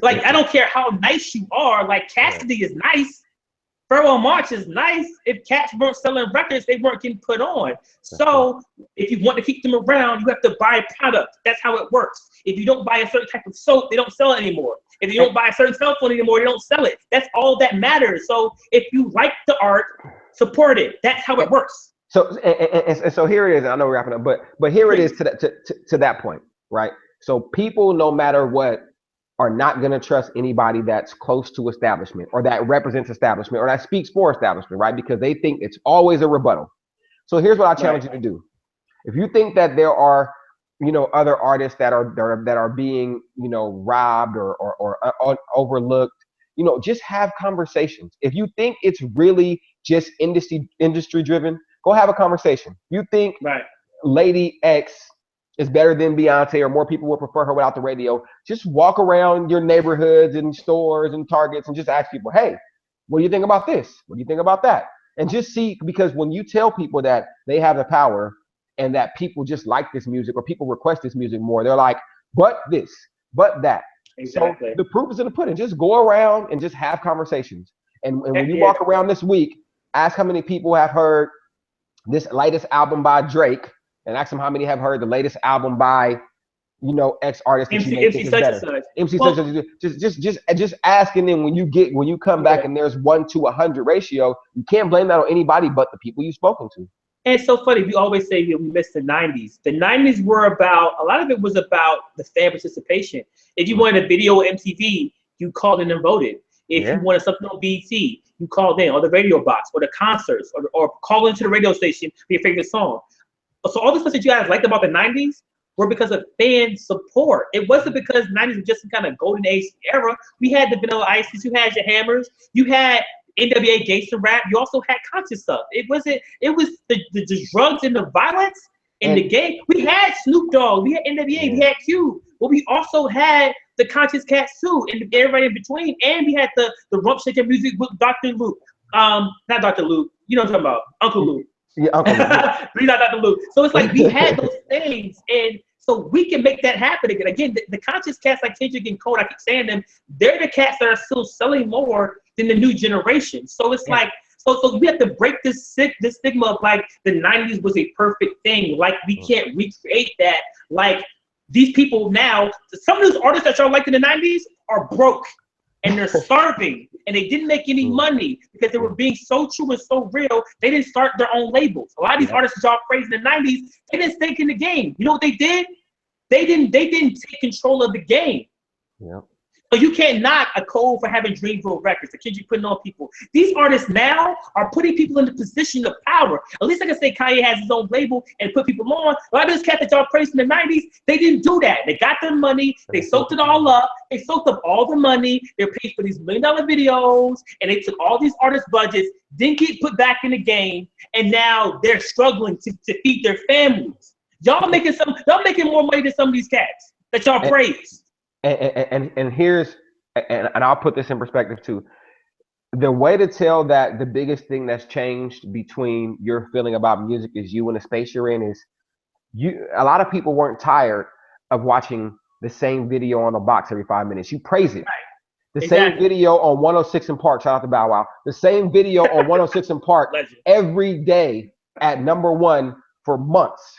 Like, I don't care how nice you are. Like, Cassidy is nice. Pharoah March is nice. If cats weren't selling records, they weren't getting put on. So if you want to keep them around, you have to buy product. That's how it works. If you don't buy a certain type of soap, they don't sell it anymore. If you don't buy a certain cell phone anymore, they don't sell it. That's all that matters. So if you like the art, support it. That's how it works. So and so here it is. I know we're wrapping up, but here it is to that point, right? So people, no matter what, are not going to trust anybody that's close to establishment or that represents establishment or that speaks for establishment, right? Because they think it's always a rebuttal. So here's what I challenge you to do. If you think that there are, other artists that are being, robbed or overlooked, just have conversations. If you think it's really just industry driven, go have a conversation. You think Right. Lady X is better than Beyonce, or more people would prefer her without the radio, just walk around your neighborhoods and stores and Targets and just ask people, hey, what do you think about this? What do you think about that? And just see, because when you tell people that they have the power and that people just like this music or people request this music more, they're like, but this, but that. Exactly. So the proof is in the pudding. Just go around and just have conversations. And when you Yeah. walk around this week, ask how many people have heard this latest album by Drake, and ask them how many have heard the latest album by, X artist that you may think is better. MC such and such. Just asking them when you come back and there's 1 to 100 ratio, you can't blame that on anybody but the people you've spoken to. And it's so funny. We always say we missed the 90s. The 90s were about, a lot of it was about the fan participation. If you wanted a video on MTV, you called in and voted. If you wanted something on BT, you called in, or the radio box, or the concerts, or call into the radio station for your favorite song. So all the stuff that you guys liked about the 90s were because of fan support. It wasn't because the 90s was just some kind of golden age era. We had the Vanilla Ices, you had your Hammers, you had NWA gangster rap, you also had conscious stuff. It was the drugs and the violence and the game. We had Snoop Dogg, we had NWA, we had Cube, but we also had the conscious cats too, and everybody in between. And we had the rump shaking music with Dr. Luke. Not Dr. Luke, you know what I'm talking about, Uncle Luke. Yeah, Uncle Luke. We not Dr. Luke. So it's like we had those things, and so we can make that happen again. Again, the conscious cats like Kendrick and Cole, I keep saying them, they're the cats that are still selling more than the new generation. So it's like, so we have to break this stigma of like the 90s was a perfect thing. Like we can't recreate that. Like these people now, some of those artists that y'all liked in the 90s are broke and they're starving and they didn't make any money because they were being so true and so real. They didn't start their own labels. A lot of these artists that y'all praised in the 90s, they didn't stay in the game. You know what they did? They didn't take control of the game. Yeah. So you can't knock a Cole for having Dreamville Records, the kids you putting on people. These artists now are putting people in the position of power. At least I can say Kanye has his own label and put people on. A lot of those cats that y'all praised in the 90s, they didn't do that. They got their money, they soaked it all up, they soaked up all the money, they paid for these $1 million videos, and they took all these artist budgets, didn't get put back in the game, and now they're struggling to feed their families. Y'all making more money than some of these cats that y'all praised. And here's, and I'll put this in perspective too. The way to tell that the biggest thing that's changed between your feeling about music is you and the space you're in is a lot of people weren't tired of watching the same video on the box every 5 minutes. You praise it. Right. The same video on 106 in Park, shout out to Bow Wow. The same video on 106 in Park every day at #1 for months.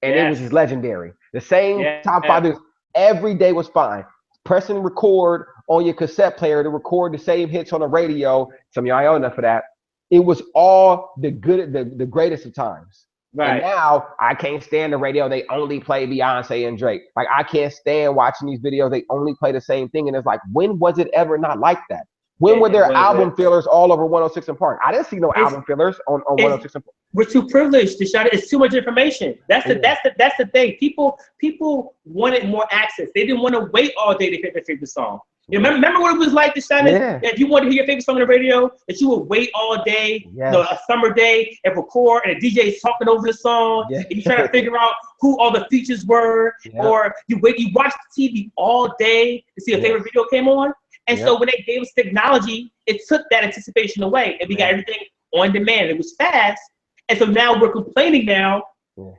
And it was just legendary. The same top 5 videos. Every day was fine. Press and record on your cassette player to record the same hits on the radio. Some of y'all know enough for that. It was all the greatest of times. Right. And now I can't stand the radio. They only play Beyonce and Drake. Like I can't stand watching these videos. They only play the same thing. And it's like, when was it ever not like that? When were there album fillers all over 106 in Park? I didn't see no album fillers on 106 in Park. We're too privileged to shout it. It's too much information. That's the thing. People wanted more access. They didn't want to wait all day to hear their favorite song. You remember what it was like to shout it? If you wanted to hear your favorite song on the radio, that you would wait all day, a summer day, and record, and the DJ is talking over the song, and you try to figure out who all the features were, or you watch the TV all day to see a favorite video came on. And so when they gave us technology, it took that anticipation away, and we got everything on demand. It was fast. And so now we're complaining now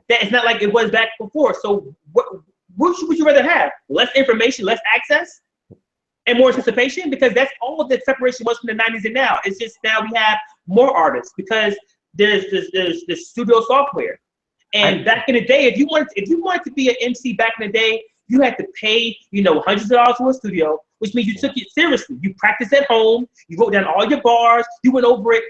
that it's not like it was back before. So what would you rather have? Less information, less access, and more anticipation? Because that's all the separation was from the 90s and now. It's just now we have more artists because there's studio software. And back in the day, if you wanted to be an MC back in the day, you had to pay, hundreds of dollars for a studio, which means you took it seriously. You practiced at home, you wrote down all your bars, you went over it,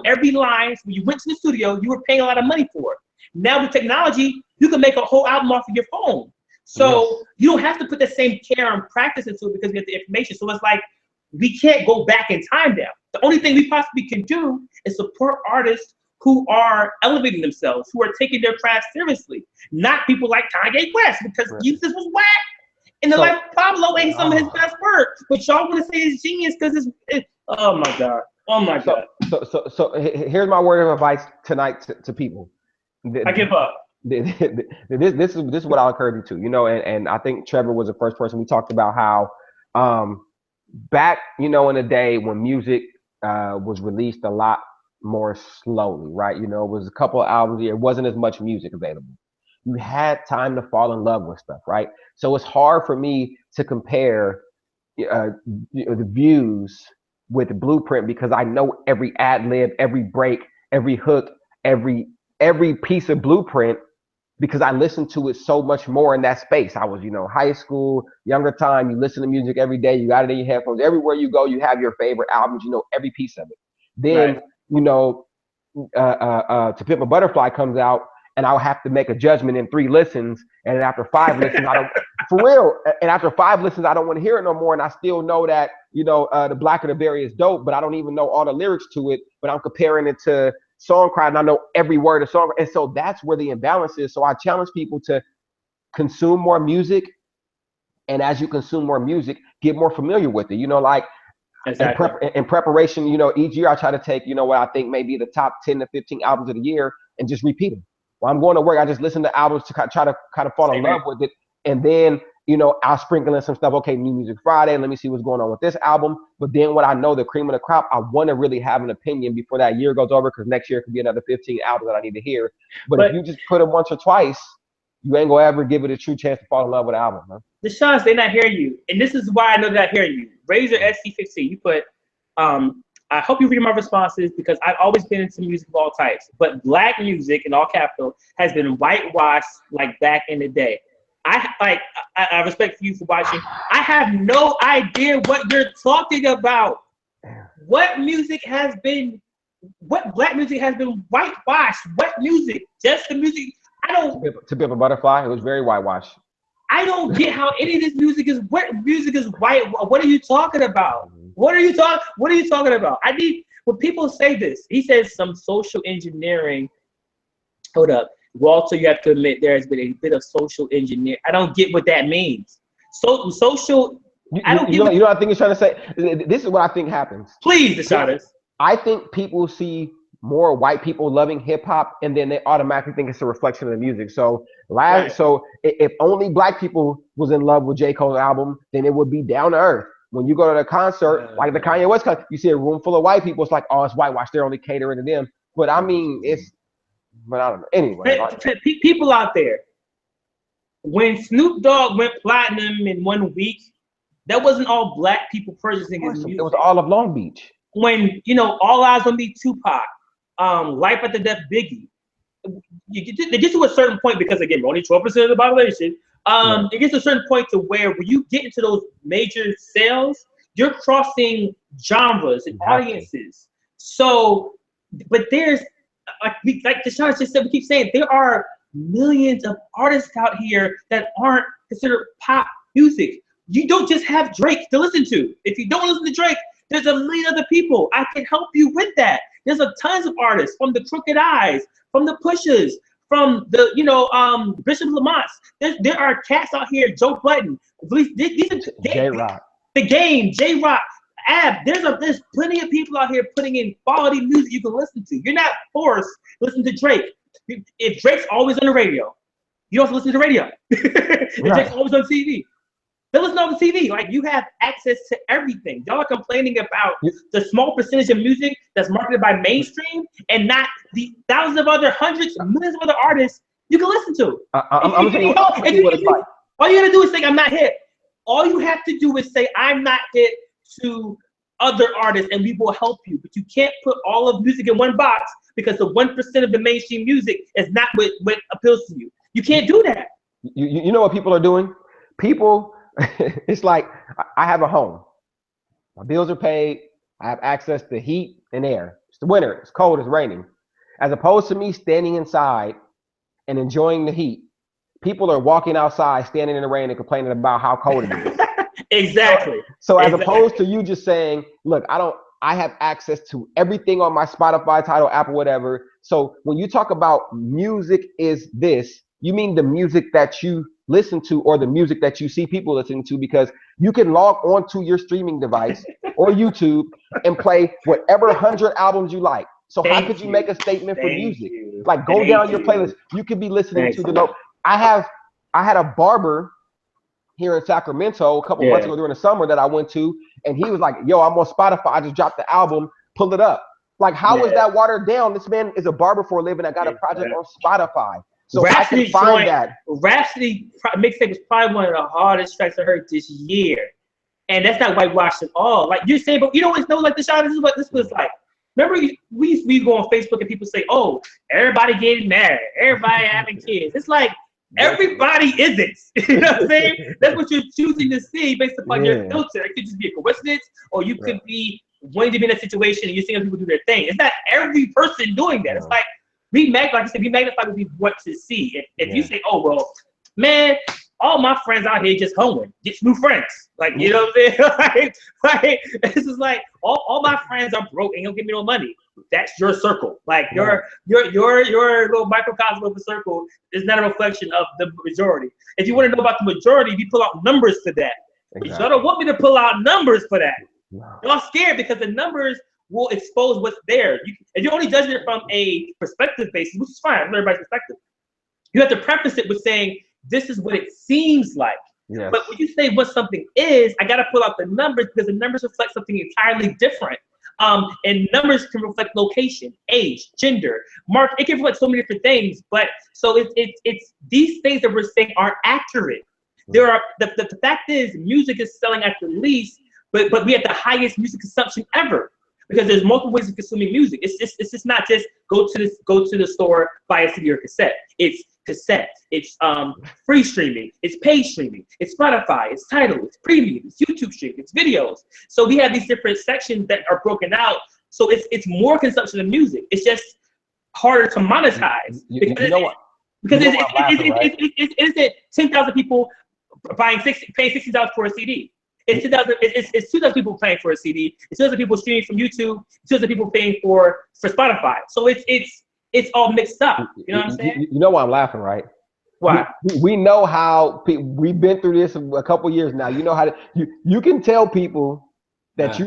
every line. So when you went to the studio, you were paying a lot of money for it. Now with technology, you can make a whole album off of your phone. So you don't have to put the same care and practice into it because you have the information. So it's like, we can't go back in time now. The only thing we possibly can do is support artists who are elevating themselves, who are taking their craft seriously, not people like Kanye West, because Jesus was whack. And the life of Pablo ain't some of his best work, but y'all want to say it's genius because oh my God. Oh my God. So here's my word of advice tonight to people. I give up. This is what I'll encourage you to, you know, and I think Trevor was the first person. We talked about how back, you know, in the day when music was released a lot more slowly, right? You know, it was a couple of albums a year. It wasn't as much music available. You had time to fall in love with stuff, right? So it's hard for me to compare the views with Blueprint because I know every ad lib, every break, every hook, every piece of Blueprint because I listened to it so much more in that space. I was, you know, high school, younger time. You listen to music every day. You got it in your headphones. Everywhere you go, you have your favorite albums. You know every piece of it. Then, you know, To Pimp a Butterfly comes out. And I'll have to make a judgment in 3 listens. And after 5 listens, I don't, for real. And after 5 listens, I don't want to hear it no more. And I still know that, you know, The Blacker the Berry is dope, but I don't even know all the lyrics to it. But I'm comparing it to Songcry and I know every word of song. And so that's where the imbalance is. So I challenge people to consume more music. And as you consume more music, get more familiar with it. You know, like in preparation, you know, each year I try to take, you know, what I think may be the top 10 to 15 albums of the year and just repeat them. While I'm going to work, I just listen to albums to try to kind of fall in love with it. And then, you know, I'll sprinkle in some stuff. Okay, New Music Friday. Let me see what's going on with this album. But then what I know, the cream of the crop, I want to really have an opinion before that year goes over because next year could be another 15 albums that I need to hear. But if you just put them once or twice, you ain't going to ever give it a true chance to fall in love with the album, man. The shots, they're not hearing you. And this is why I know they're not hearing you. Razor SC15, you put, I hope you read my responses because I've always been into music of all types, but black music in all capital has been whitewashed like back in the day. I respect you for watching. I have no idea what you're talking about. What black music has been whitewashed? What music? Just the music. To Pimp a Butterfly, it was very whitewashed. I don't get how any of this music is. What music is white? What are you talking about? What are you talking about? When people say this, he says some social engineering. Hold up, Walter. You have to admit there has been a bit of social engineering. I don't get what that means. So social. I don't. You know what I think he's trying to say. This is what I think happens. Please, Deshaunus. I think people see more white people loving hip hop, and then they automatically think it's a reflection of the music. So so if only black people was in love with J. Cole's album, then it would be down to earth. When you go to the concert, like the Kanye West concert, you see a room full of white people. It's like, oh, it's whitewashed. They're only catering to them. But I mean, but I don't know. Anyway, people out there, when Snoop Dogg went platinum in 1 week, that wasn't all black people purchasing his music. It was all of Long Beach. When, you know, All Eyes on Me, Tupac, Life After Death, Biggie, it gets to a certain point because, again, only 12% of the population. It gets to a certain point to where when you get into those major sales, you're crossing genres and audiences. So, but there's, like Deshaun just said, we keep saying, there are millions of artists out here that aren't considered pop music. You don't just have Drake to listen to. If you don't listen to Drake, there's a million other people. I can help you with that. There's tons of artists, from the Crooked Eyes, from the Pushers, from the, you know, Bishop Lamont's. There are cats out here, Joe Budden. These are J-Rock. The Game, J-Rock, Ab. There's plenty of people out here putting in quality music you can listen to. You're not forced to listen to Drake. If Drake's always on the radio, you don't have to listen to the radio. If Drake's always on TV, they listen on the TV. Like, you have access to everything. Y'all are complaining about the small percentage of music that's marketed by mainstream and not the thousands of other hundreds, millions of other artists you can listen to. I'm saying what it's like. All you gotta do is say, I'm not hip. All you have to do is say, I'm not hip to other artists, and we will help you. But you can't put all of music in one box because the 1% of the mainstream music is not what appeals to you. You can't do that. You know what people are doing? People, it's like, I have a home. My bills are paid. I have access to heat and air. It's the winter. It's cold. It's raining. As opposed to me standing inside and enjoying the heat, people are walking outside, standing in the rain and complaining about how cold it is. Exactly. So as opposed to you just saying, look, I I have access to everything on my Spotify, Tidal, Apple, whatever. So when you talk about music is this, you mean the music that you listen to or the music that you see people listening to, because you can log onto your streaming device or YouTube and play whatever 100 albums you like. So how could you make a statement for music? Like go down your playlist. You could be listening to the note. I had a barber here in Sacramento a couple months ago during the summer that I went to, and he was like, yo, I'm on Spotify. I just dropped the album, pull it up. Like, how is that watered down? This man is a barber for a living. I got a project on Spotify. So Rhapsody I can find that. Rhapsody mixtape was probably one of the hardest tracks I heard this year. And that's not whitewashed at all. Like you're saying, but you don't know, like, the shot, this is what this was like. Remember, we go on Facebook and people say, oh, everybody getting married, everybody having kids. It's like, everybody isn't. You know what I'm saying? That's what you're choosing to see based upon your filter. It could just be a coincidence, or you could be wanting to be in a situation and you're seeing people do their thing. It's not every person doing that. It's like, like I said, we magnify what we want to see. If you say, oh, well, man, all my friends out here just hoeing, get new friends. Like, you know what I'm saying? like, this is like, all my friends are broke and don't give me no money. That's your circle. Like your little microcosm of a circle is not a reflection of the majority. If you want to know about the majority, you pull out numbers for that. Exactly. Y'all don't want me to pull out numbers for that. No. Y'all scared because the numbers will expose what's there. If you're only judging it from a perspective basis, which is fine, everybody's perspective, you have to preface it with saying, this is what it seems like. Yes. But when you say what something is, I got to pull out the numbers because the numbers reflect something entirely different. And numbers can reflect location, age, gender, mark. It can reflect so many different things. But so it's these things that we're saying aren't accurate. There are the fact is music is selling at the least, but we have the highest music consumption ever because there's multiple ways of consuming music. It's just not just go to the store, buy a CD or cassette. It's cassette, it's free streaming, it's paid streaming, it's Spotify, it's Tidal, it's premium, it's YouTube streaming, it's videos. So we have these different sections that are broken out. So it's more consumption of music. It's just harder to monetize. You know what? Because it isn't 10,000 people paying $60 for a CD. It's 2,000 people paying for a CD. It's 2,000 people streaming from YouTube. It's 2,000 people paying for Spotify. So it's all mixed up. You know what I'm saying? You know why I'm laughing, right? Why? We know how we've been through this a couple years now. You know how you can tell people that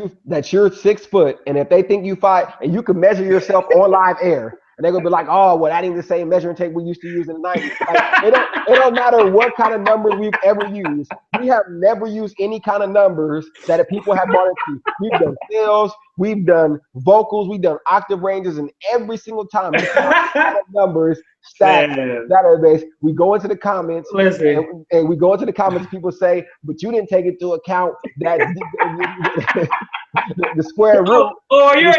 you're 6 foot, and if they think you 5, and you can measure yourself on live air, and they're gonna be like, oh, well, that ain't the same measuring tape we used to use in the 90s. Like, it don't matter what kind of numbers we've ever used. We have never used any kind of numbers that people have bought into. We've done sales, we've done vocals, we've done octave ranges, and every single time we have numbers stacked database. We go into the comments, and we go into the comments. People say, but you didn't take into account that the square root. You're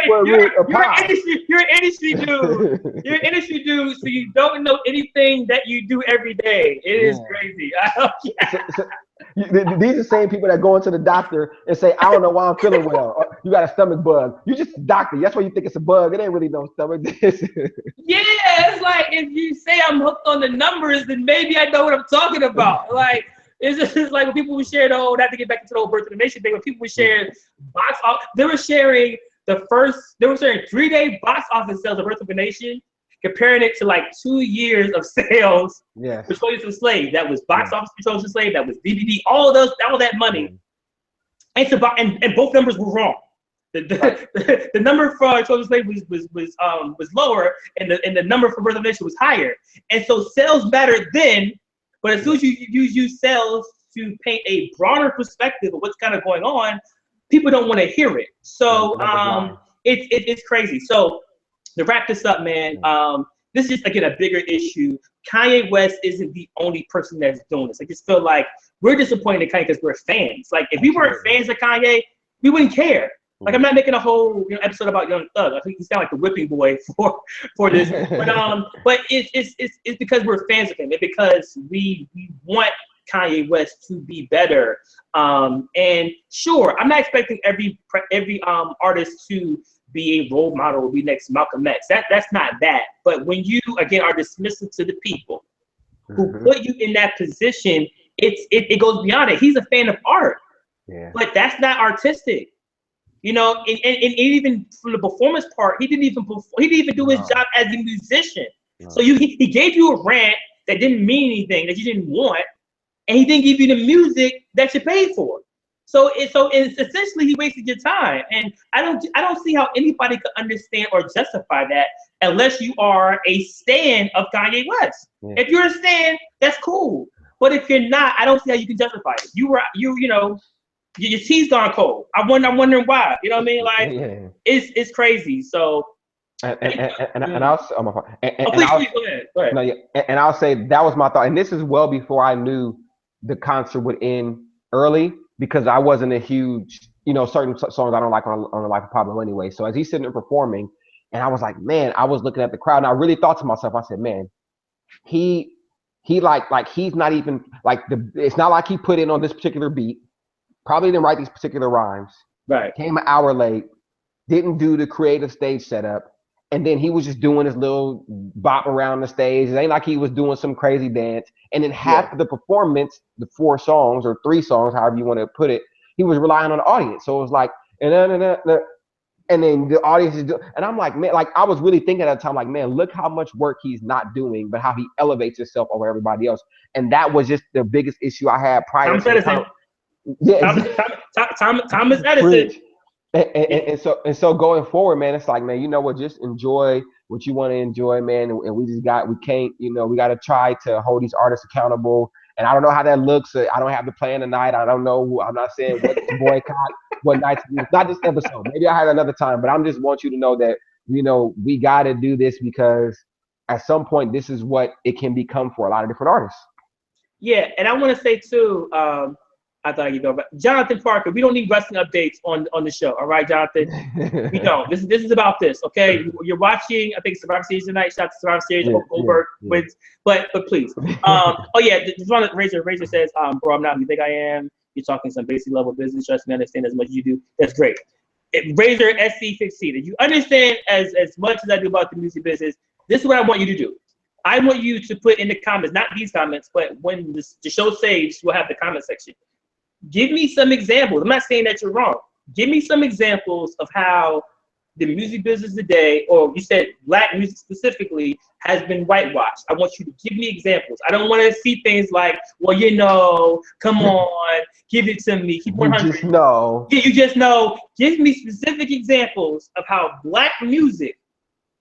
an industry dude. You're an industry dude, so you don't know anything that you do every day. It is crazy. These are the same people that go into the doctor and say, I don't know why I'm feeling well. You got a stomach bug. You just a doctor. That's why you think it's a bug. It ain't really no stomach. It's like if you say I'm hooked on the numbers, then maybe I know what I'm talking about. Like it's just like when people were sharing not to get back into the whole Birth of the Nation thing, when people were sharing box office, they were sharing 3-day box office sales of Birth of the Nation, comparing it to like 2 years of sales for Soldiers of Slave. That was box office for Soldiers of Slave. That was DVD. All that money. And both numbers were wrong. The number for Soldiers of Slave was lower, and the number for Birth of the Nation was higher. And so sales mattered then, but as soon as you use sales to paint a broader perspective of what's kind of going on, people don't want to hear it. So it's crazy. So to wrap this up, man, this is just, again, a bigger issue. Kanye West isn't the only person that's doing this. I just feel like we're disappointed in Kanye because we're fans. Like, if we weren't fans of Kanye, we wouldn't care. Like, I'm not making a whole episode about Young Thug. I think he's kind of like the whipping boy for this. But it's because we're fans of him. It's because we want Kanye West to be better. And sure, I'm not expecting every artist to be a role model or be next Malcolm X. That's not that. But when you again are dismissive to the people who put you in that position, it goes beyond it. He's a fan of art, but that's not artistic. You know, and even from the performance part, he didn't even do his job as a musician. So he gave you a rant that didn't mean anything, that you didn't want, and he didn't give you the music that you paid for. So it's essentially he wasted your time, and I don't see how anybody could understand or justify that unless you are a stan of Kanye West. Yeah. If you're a stan, that's cool, but if you're not, I don't see how you can justify it. You know. Your tea's gone cold. I'm wondering why. You know what I mean? Like, it's crazy. So, and I'll say, go ahead. No, yeah, and I'll say that was my thought. And this is well before I knew the concert would end early, because I wasn't a huge, you know, certain songs I don't like on Life of Pablo anyway. So as he's sitting there performing, and I was like, man, I was looking at the crowd, and I really thought to myself, I said, man, he like he's not even like it's not like he put in on this particular beat. Probably didn't write these particular rhymes. Right. Came an hour late. Didn't do the creative stage setup. And then he was just doing his little bop around the stage. It ain't like he was doing some crazy dance. And then half of the performance, the 4 songs or 3 songs, however you want to put it, he was relying on the audience. So it was like, and then the audience is doing, and I'm like, man, like I was really thinking at the time, like, man, look how much work he's not doing, but how he elevates himself over everybody else. And that was just the biggest issue I had prior to the time. Yeah, Thomas Edison. And so going forward, man, it's like, man, you know what? Just enjoy what you want to enjoy, man. And we can't, you know, we got to try to hold these artists accountable. And I don't know how that looks. I don't have the plan tonight. I don't know. I'm not saying what to boycott, what night to do. Not this episode. Maybe I had another time. But I'm just want you to know that, you know, we got to do this because at some point, this is what it can become for a lot of different artists. Yeah, and I want to say too. I thought you'd go, but Jonathan Parker, we don't need wrestling updates on the show. All right, Jonathan, we don't. This is about this, okay? You're watching, I think, Survivor Series tonight. Shout out to Survivor Series. Goldberg wins, but please. Oh yeah, just want to Razor says, bro, I'm not who you think I am. You're talking some basic level business. Trust me, I understand as much as you do. That's great. Razor SC15. If you understand as much as I do about the music business, this is what I want you to do. I want you to put in the comments, not these comments, but when the show saves, we'll have the comment section. Give me some examples. I'm not saying that you're wrong. Give me some examples of how the music business today, or you said black music specifically, has been whitewashed. I want you to give me examples. I don't want to see things like, well, you know, come on, give it to me. Keep 100. You just know. Yeah, you just know. Give me specific examples of how black music,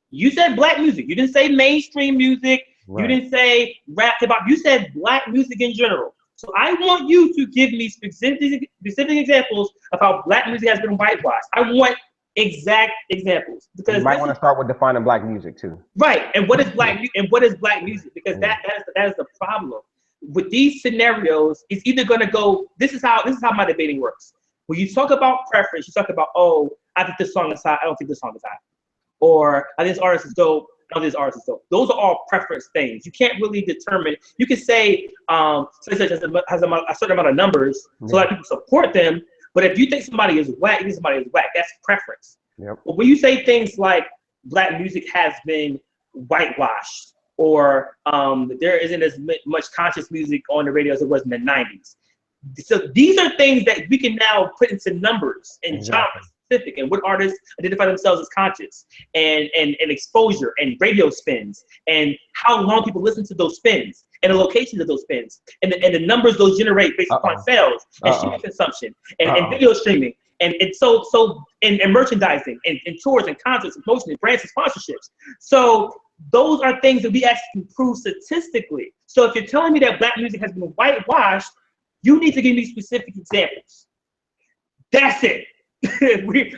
you said black music. You didn't say mainstream music. Right. You didn't say rap, hip hop. You said black music in general. So I want you to give me specific examples of how black music has been whitewashed. I want exact examples, because you might want to start with defining black music too. Right, and what is black music? Because that is the problem with these scenarios. It's either going to go. This is how my debating works. When you talk about preference, you talk about, oh, I think this song is hot. I don't think this song is hot, or I think this artist is dope. Of these artists, though, those are all preference things. You can't really determine. You can say, such as has a certain amount of numbers, so a lot of people support them. But if you think somebody is whack, that's preference. Yep. But when you say things like black music has been whitewashed, or there isn't as much conscious music on the radio as it was in the '90s, so these are things that we can now put into numbers and genres. And what artists identify themselves as conscious, and exposure, and radio spins, and how long people listen to those spins, and the locations of those spins, and the numbers those generate based upon sales and streaming consumption, and video streaming, and merchandising, and tours and concerts and promotion and brands and sponsorships. So those are things that we actually can prove statistically. So if you're telling me that black music has been whitewashed, you need to give me specific examples. That's it.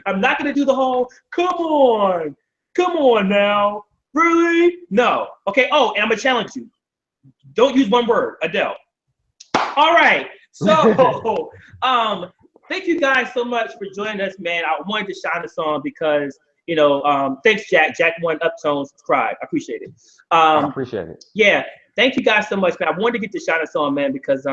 I'm not going to do the whole, come on now, really? No. Okay, oh, and I'm going to challenge you. Don't use one word, Adele. All right, so thank you guys so much for joining us, man. I wanted to shine this on because, you know, thanks, Jack. Jack won Uptone, subscribe. I appreciate it. I appreciate it. Yeah, thank you guys so much, man. I wanted to get to shine this on, man, because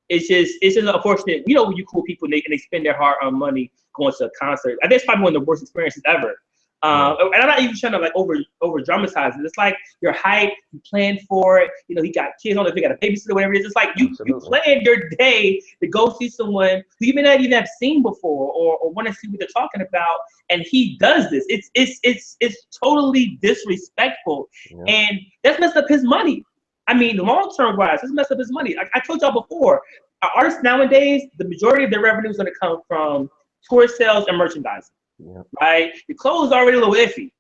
it's just unfortunate. You know, when you cool people and they spend their hard-earned money going to a concert. I think it's probably one of the worst experiences ever. And I'm not even trying to like over dramatize it. It's like you're hyped, you plan for it. You know, he got kids on it, he got a babysitter, whatever it is. It's like you plan your day to go see someone who you may not even have seen before or want to see what they're talking about, and he does this. It's totally disrespectful, and that's messed up his money. I mean, long-term wise, that's messed up his money. I told y'all before, artists nowadays, the majority of their revenue is going to come from tour sales and merchandising. Right, the clothes are already a little iffy,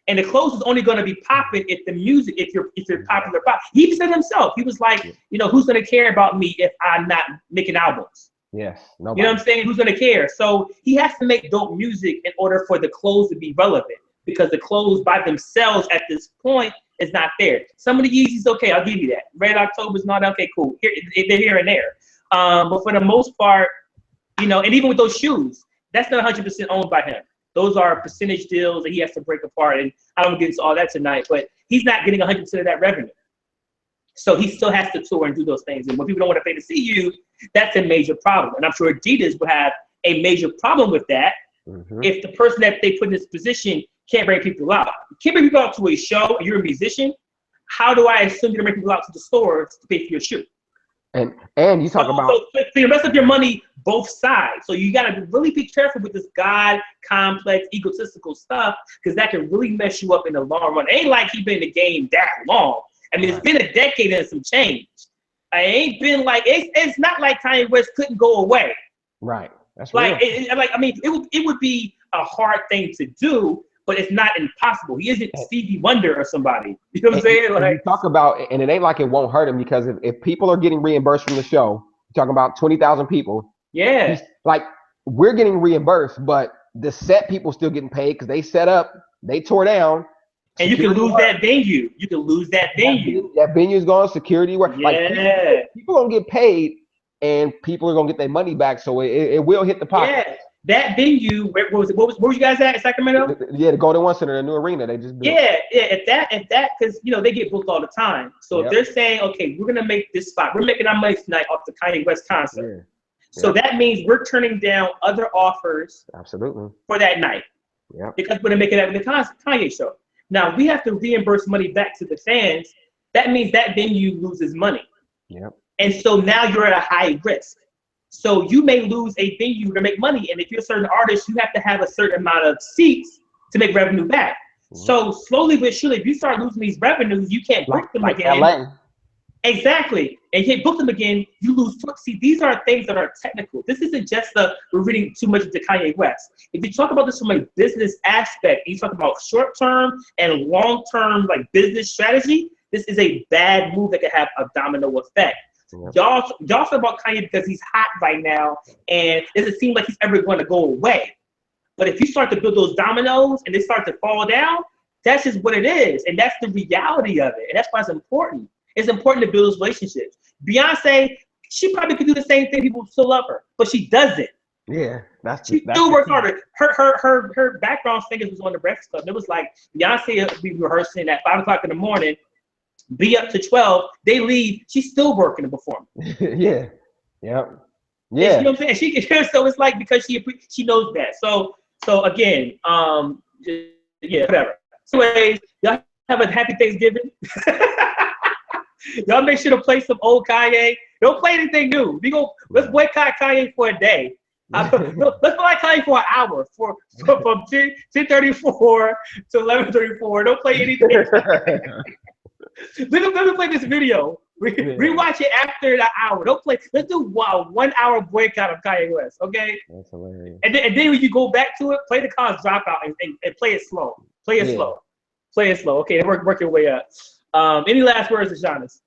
and the clothes is only going to be popping if the music, if you're popular. He even said himself, he was like, you know, who's going to care about me if I'm not making albums? Yes, nobody. You know what I'm saying? Who's going to care? So he has to make dope music in order for the clothes to be relevant, because the clothes by themselves at this point is not there. Some of the Yeezys, okay, I'll give you that. Red October's not okay, cool. They're here and there, but for the most part, you know, and even with those shoes, that's not 100% owned by him. Those are percentage deals that he has to break apart. And I don't get into all that tonight, but he's not getting 100% of that revenue. So he still has to tour and do those things. And when people don't want to pay to see you, that's a major problem. And I'm sure Adidas would have a major problem with that if the person that they put in this position can't bring people out. You can't bring people out to a show and you're a musician. How do I assume you're going to bring people out to the stores to pay for your shoe? And you talk about so you mess up your money both sides. So you got to really be careful with this God complex, egotistical stuff, because that can really mess you up in the long run. It ain't like he been in the game that long. I mean, it's been a decade and some change. It ain't been like it's not like Kanye West couldn't go away. Right. That's like real. It would be a hard thing to do, but it's not impossible. He isn't Stevie Wonder or somebody. You know what I'm saying? Like, you talk about, and it ain't like it won't hurt him, because if people are getting reimbursed from the show, you're talking about 20,000 people. Yeah. Like, we're getting reimbursed, but the set people still getting paid because they set up, they tore down. And you can lose that venue. You can lose that venue. That venue's gone, security work. Yeah. Like, people gonna get paid, and people are gonna get their money back, so it will hit the pocket. Yeah. That venue, where was it? Where were you guys at in Sacramento? Yeah, the Golden One Center, the new arena they just built. Yeah. If that, because you know they get booked all the time. So if they're saying, okay, we're gonna make this spot, we're making our money tonight off the Kanye West concert. Yeah. So that means we're turning down other offers. Absolutely. For that night. Yeah. Because we're gonna make it at the Kanye show. Now we have to reimburse money back to the fans. That means that venue loses money. Yep. And so now you're at a high risk. So you may lose a venue to make money, and if you're a certain artist, you have to have a certain amount of seats to make revenue back. So slowly but surely, if you start losing these revenues, you can't book them again. LA. Exactly, and you can't book them again. You lose. See, these are things that are technical. This isn't just we're reading too much into Kanye West. If you talk about this from a business aspect, you talk about short-term and long-term like business strategy. This is a bad move that could have a domino effect. Y'all talk about Kanye because he's hot right now, and it doesn't seem like he's ever going to go away. But if you start to build those dominoes and they start to fall down, that's just what it is, and that's the reality of it, and that's why it's important. It's important to build those relationships. Beyonce, she probably could do the same thing. People still love her, but she doesn't. Yeah, she still works harder. Her background singers was on the Breakfast Club. It was like Beyonce would be rehearsing at 5 o'clock in the morning. Be up to 12, they leave, she's still working to perform. Yeah. You know what I'm saying? So it's like because she knows that. So again, whatever. So anyways, y'all have a happy Thanksgiving. Y'all make sure to play some old Kanye. Don't play anything new. Let's boycott Kanye for a day. Let's play Kanye for an hour, from 10:34 to 11:34. Don't play anything. Let me play this video. Rewatch it after the hour. Don't play. Let's do 1 hour boycott of Kanye West, okay? That's hilarious. And then when you go back to it, play the College Dropout and play it slow. Play it slow. Okay, work your way up. Any last words, Ashanis?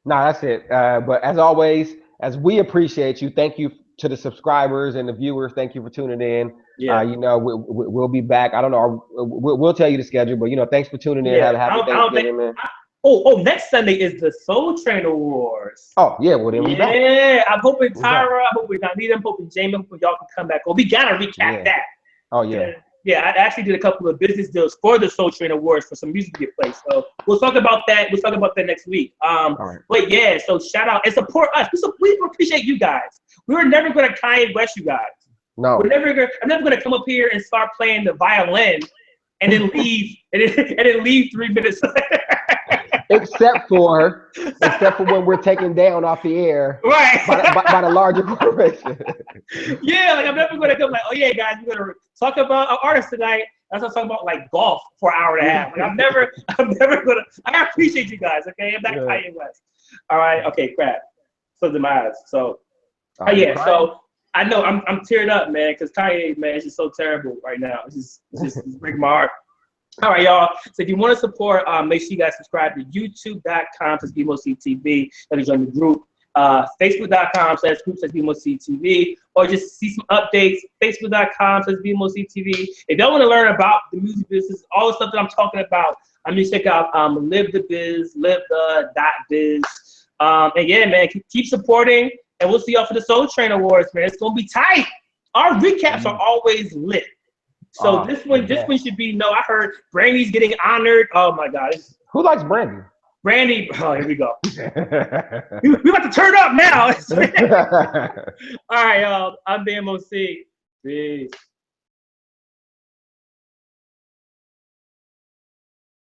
No, that's it. But as always, as we appreciate you, thank you to the subscribers and the viewers. Thank you for tuning in. Yeah. We'll be back. I don't know. We'll tell you the schedule, but thanks for tuning in. Yeah. Have a happy Thanksgiving, man. Next Sunday is the Soul Train Awards. Oh, yeah, well, then we back. Yeah, I'm hoping Tyra, I'm hoping Donita, I'm hoping Jamie, I'm hoping y'all can come back. Well, we got to recap that. Oh, yeah. Yeah, I actually did a couple of business deals for the Soul Train Awards for some music to get played. So we'll talk about that. We'll talk about that next week. Right. But yeah, so shout out and support us. We appreciate you guys. We were never going to Kanye West you guys. No. I'm never going to come up here and start playing the violin and then leave and then leave 3 minutes later. Except for when we're taken down off the air, right? by the larger corporation. Yeah, like I'm never gonna come like, oh yeah, guys, we're gonna talk about our artists tonight. That's what I'm talking about, like golf for an hour and a half. Like, I'm never gonna. I appreciate you guys. Okay, I'm not Kanye West. All right, okay, crap. So the my eyes. So, yeah. So I know I'm teared up, man, because Kanye, man, is just so terrible right now. It's just breaking my heart. All right, y'all. So if you want to support, make sure you guys subscribe to youtube.com/BMOCTV. Let me join the group. Facebook.com/group/BMOCTV, or just see some updates. Facebook.com/BMOCTV. If y'all want to learn about the music business, all the stuff that I'm talking about, I'm gonna check out Live the Biz, Live the .biz. And yeah, man, keep supporting, and we'll see y'all for the Soul Train Awards, man. It's gonna be tight. Our recaps are always lit. So this one should be I heard Brandy's getting honored. Oh my God. Who likes Brandy? Brandy, oh, here we go. we about to turn up now. All right, y'all. I'm BMOC. Peace.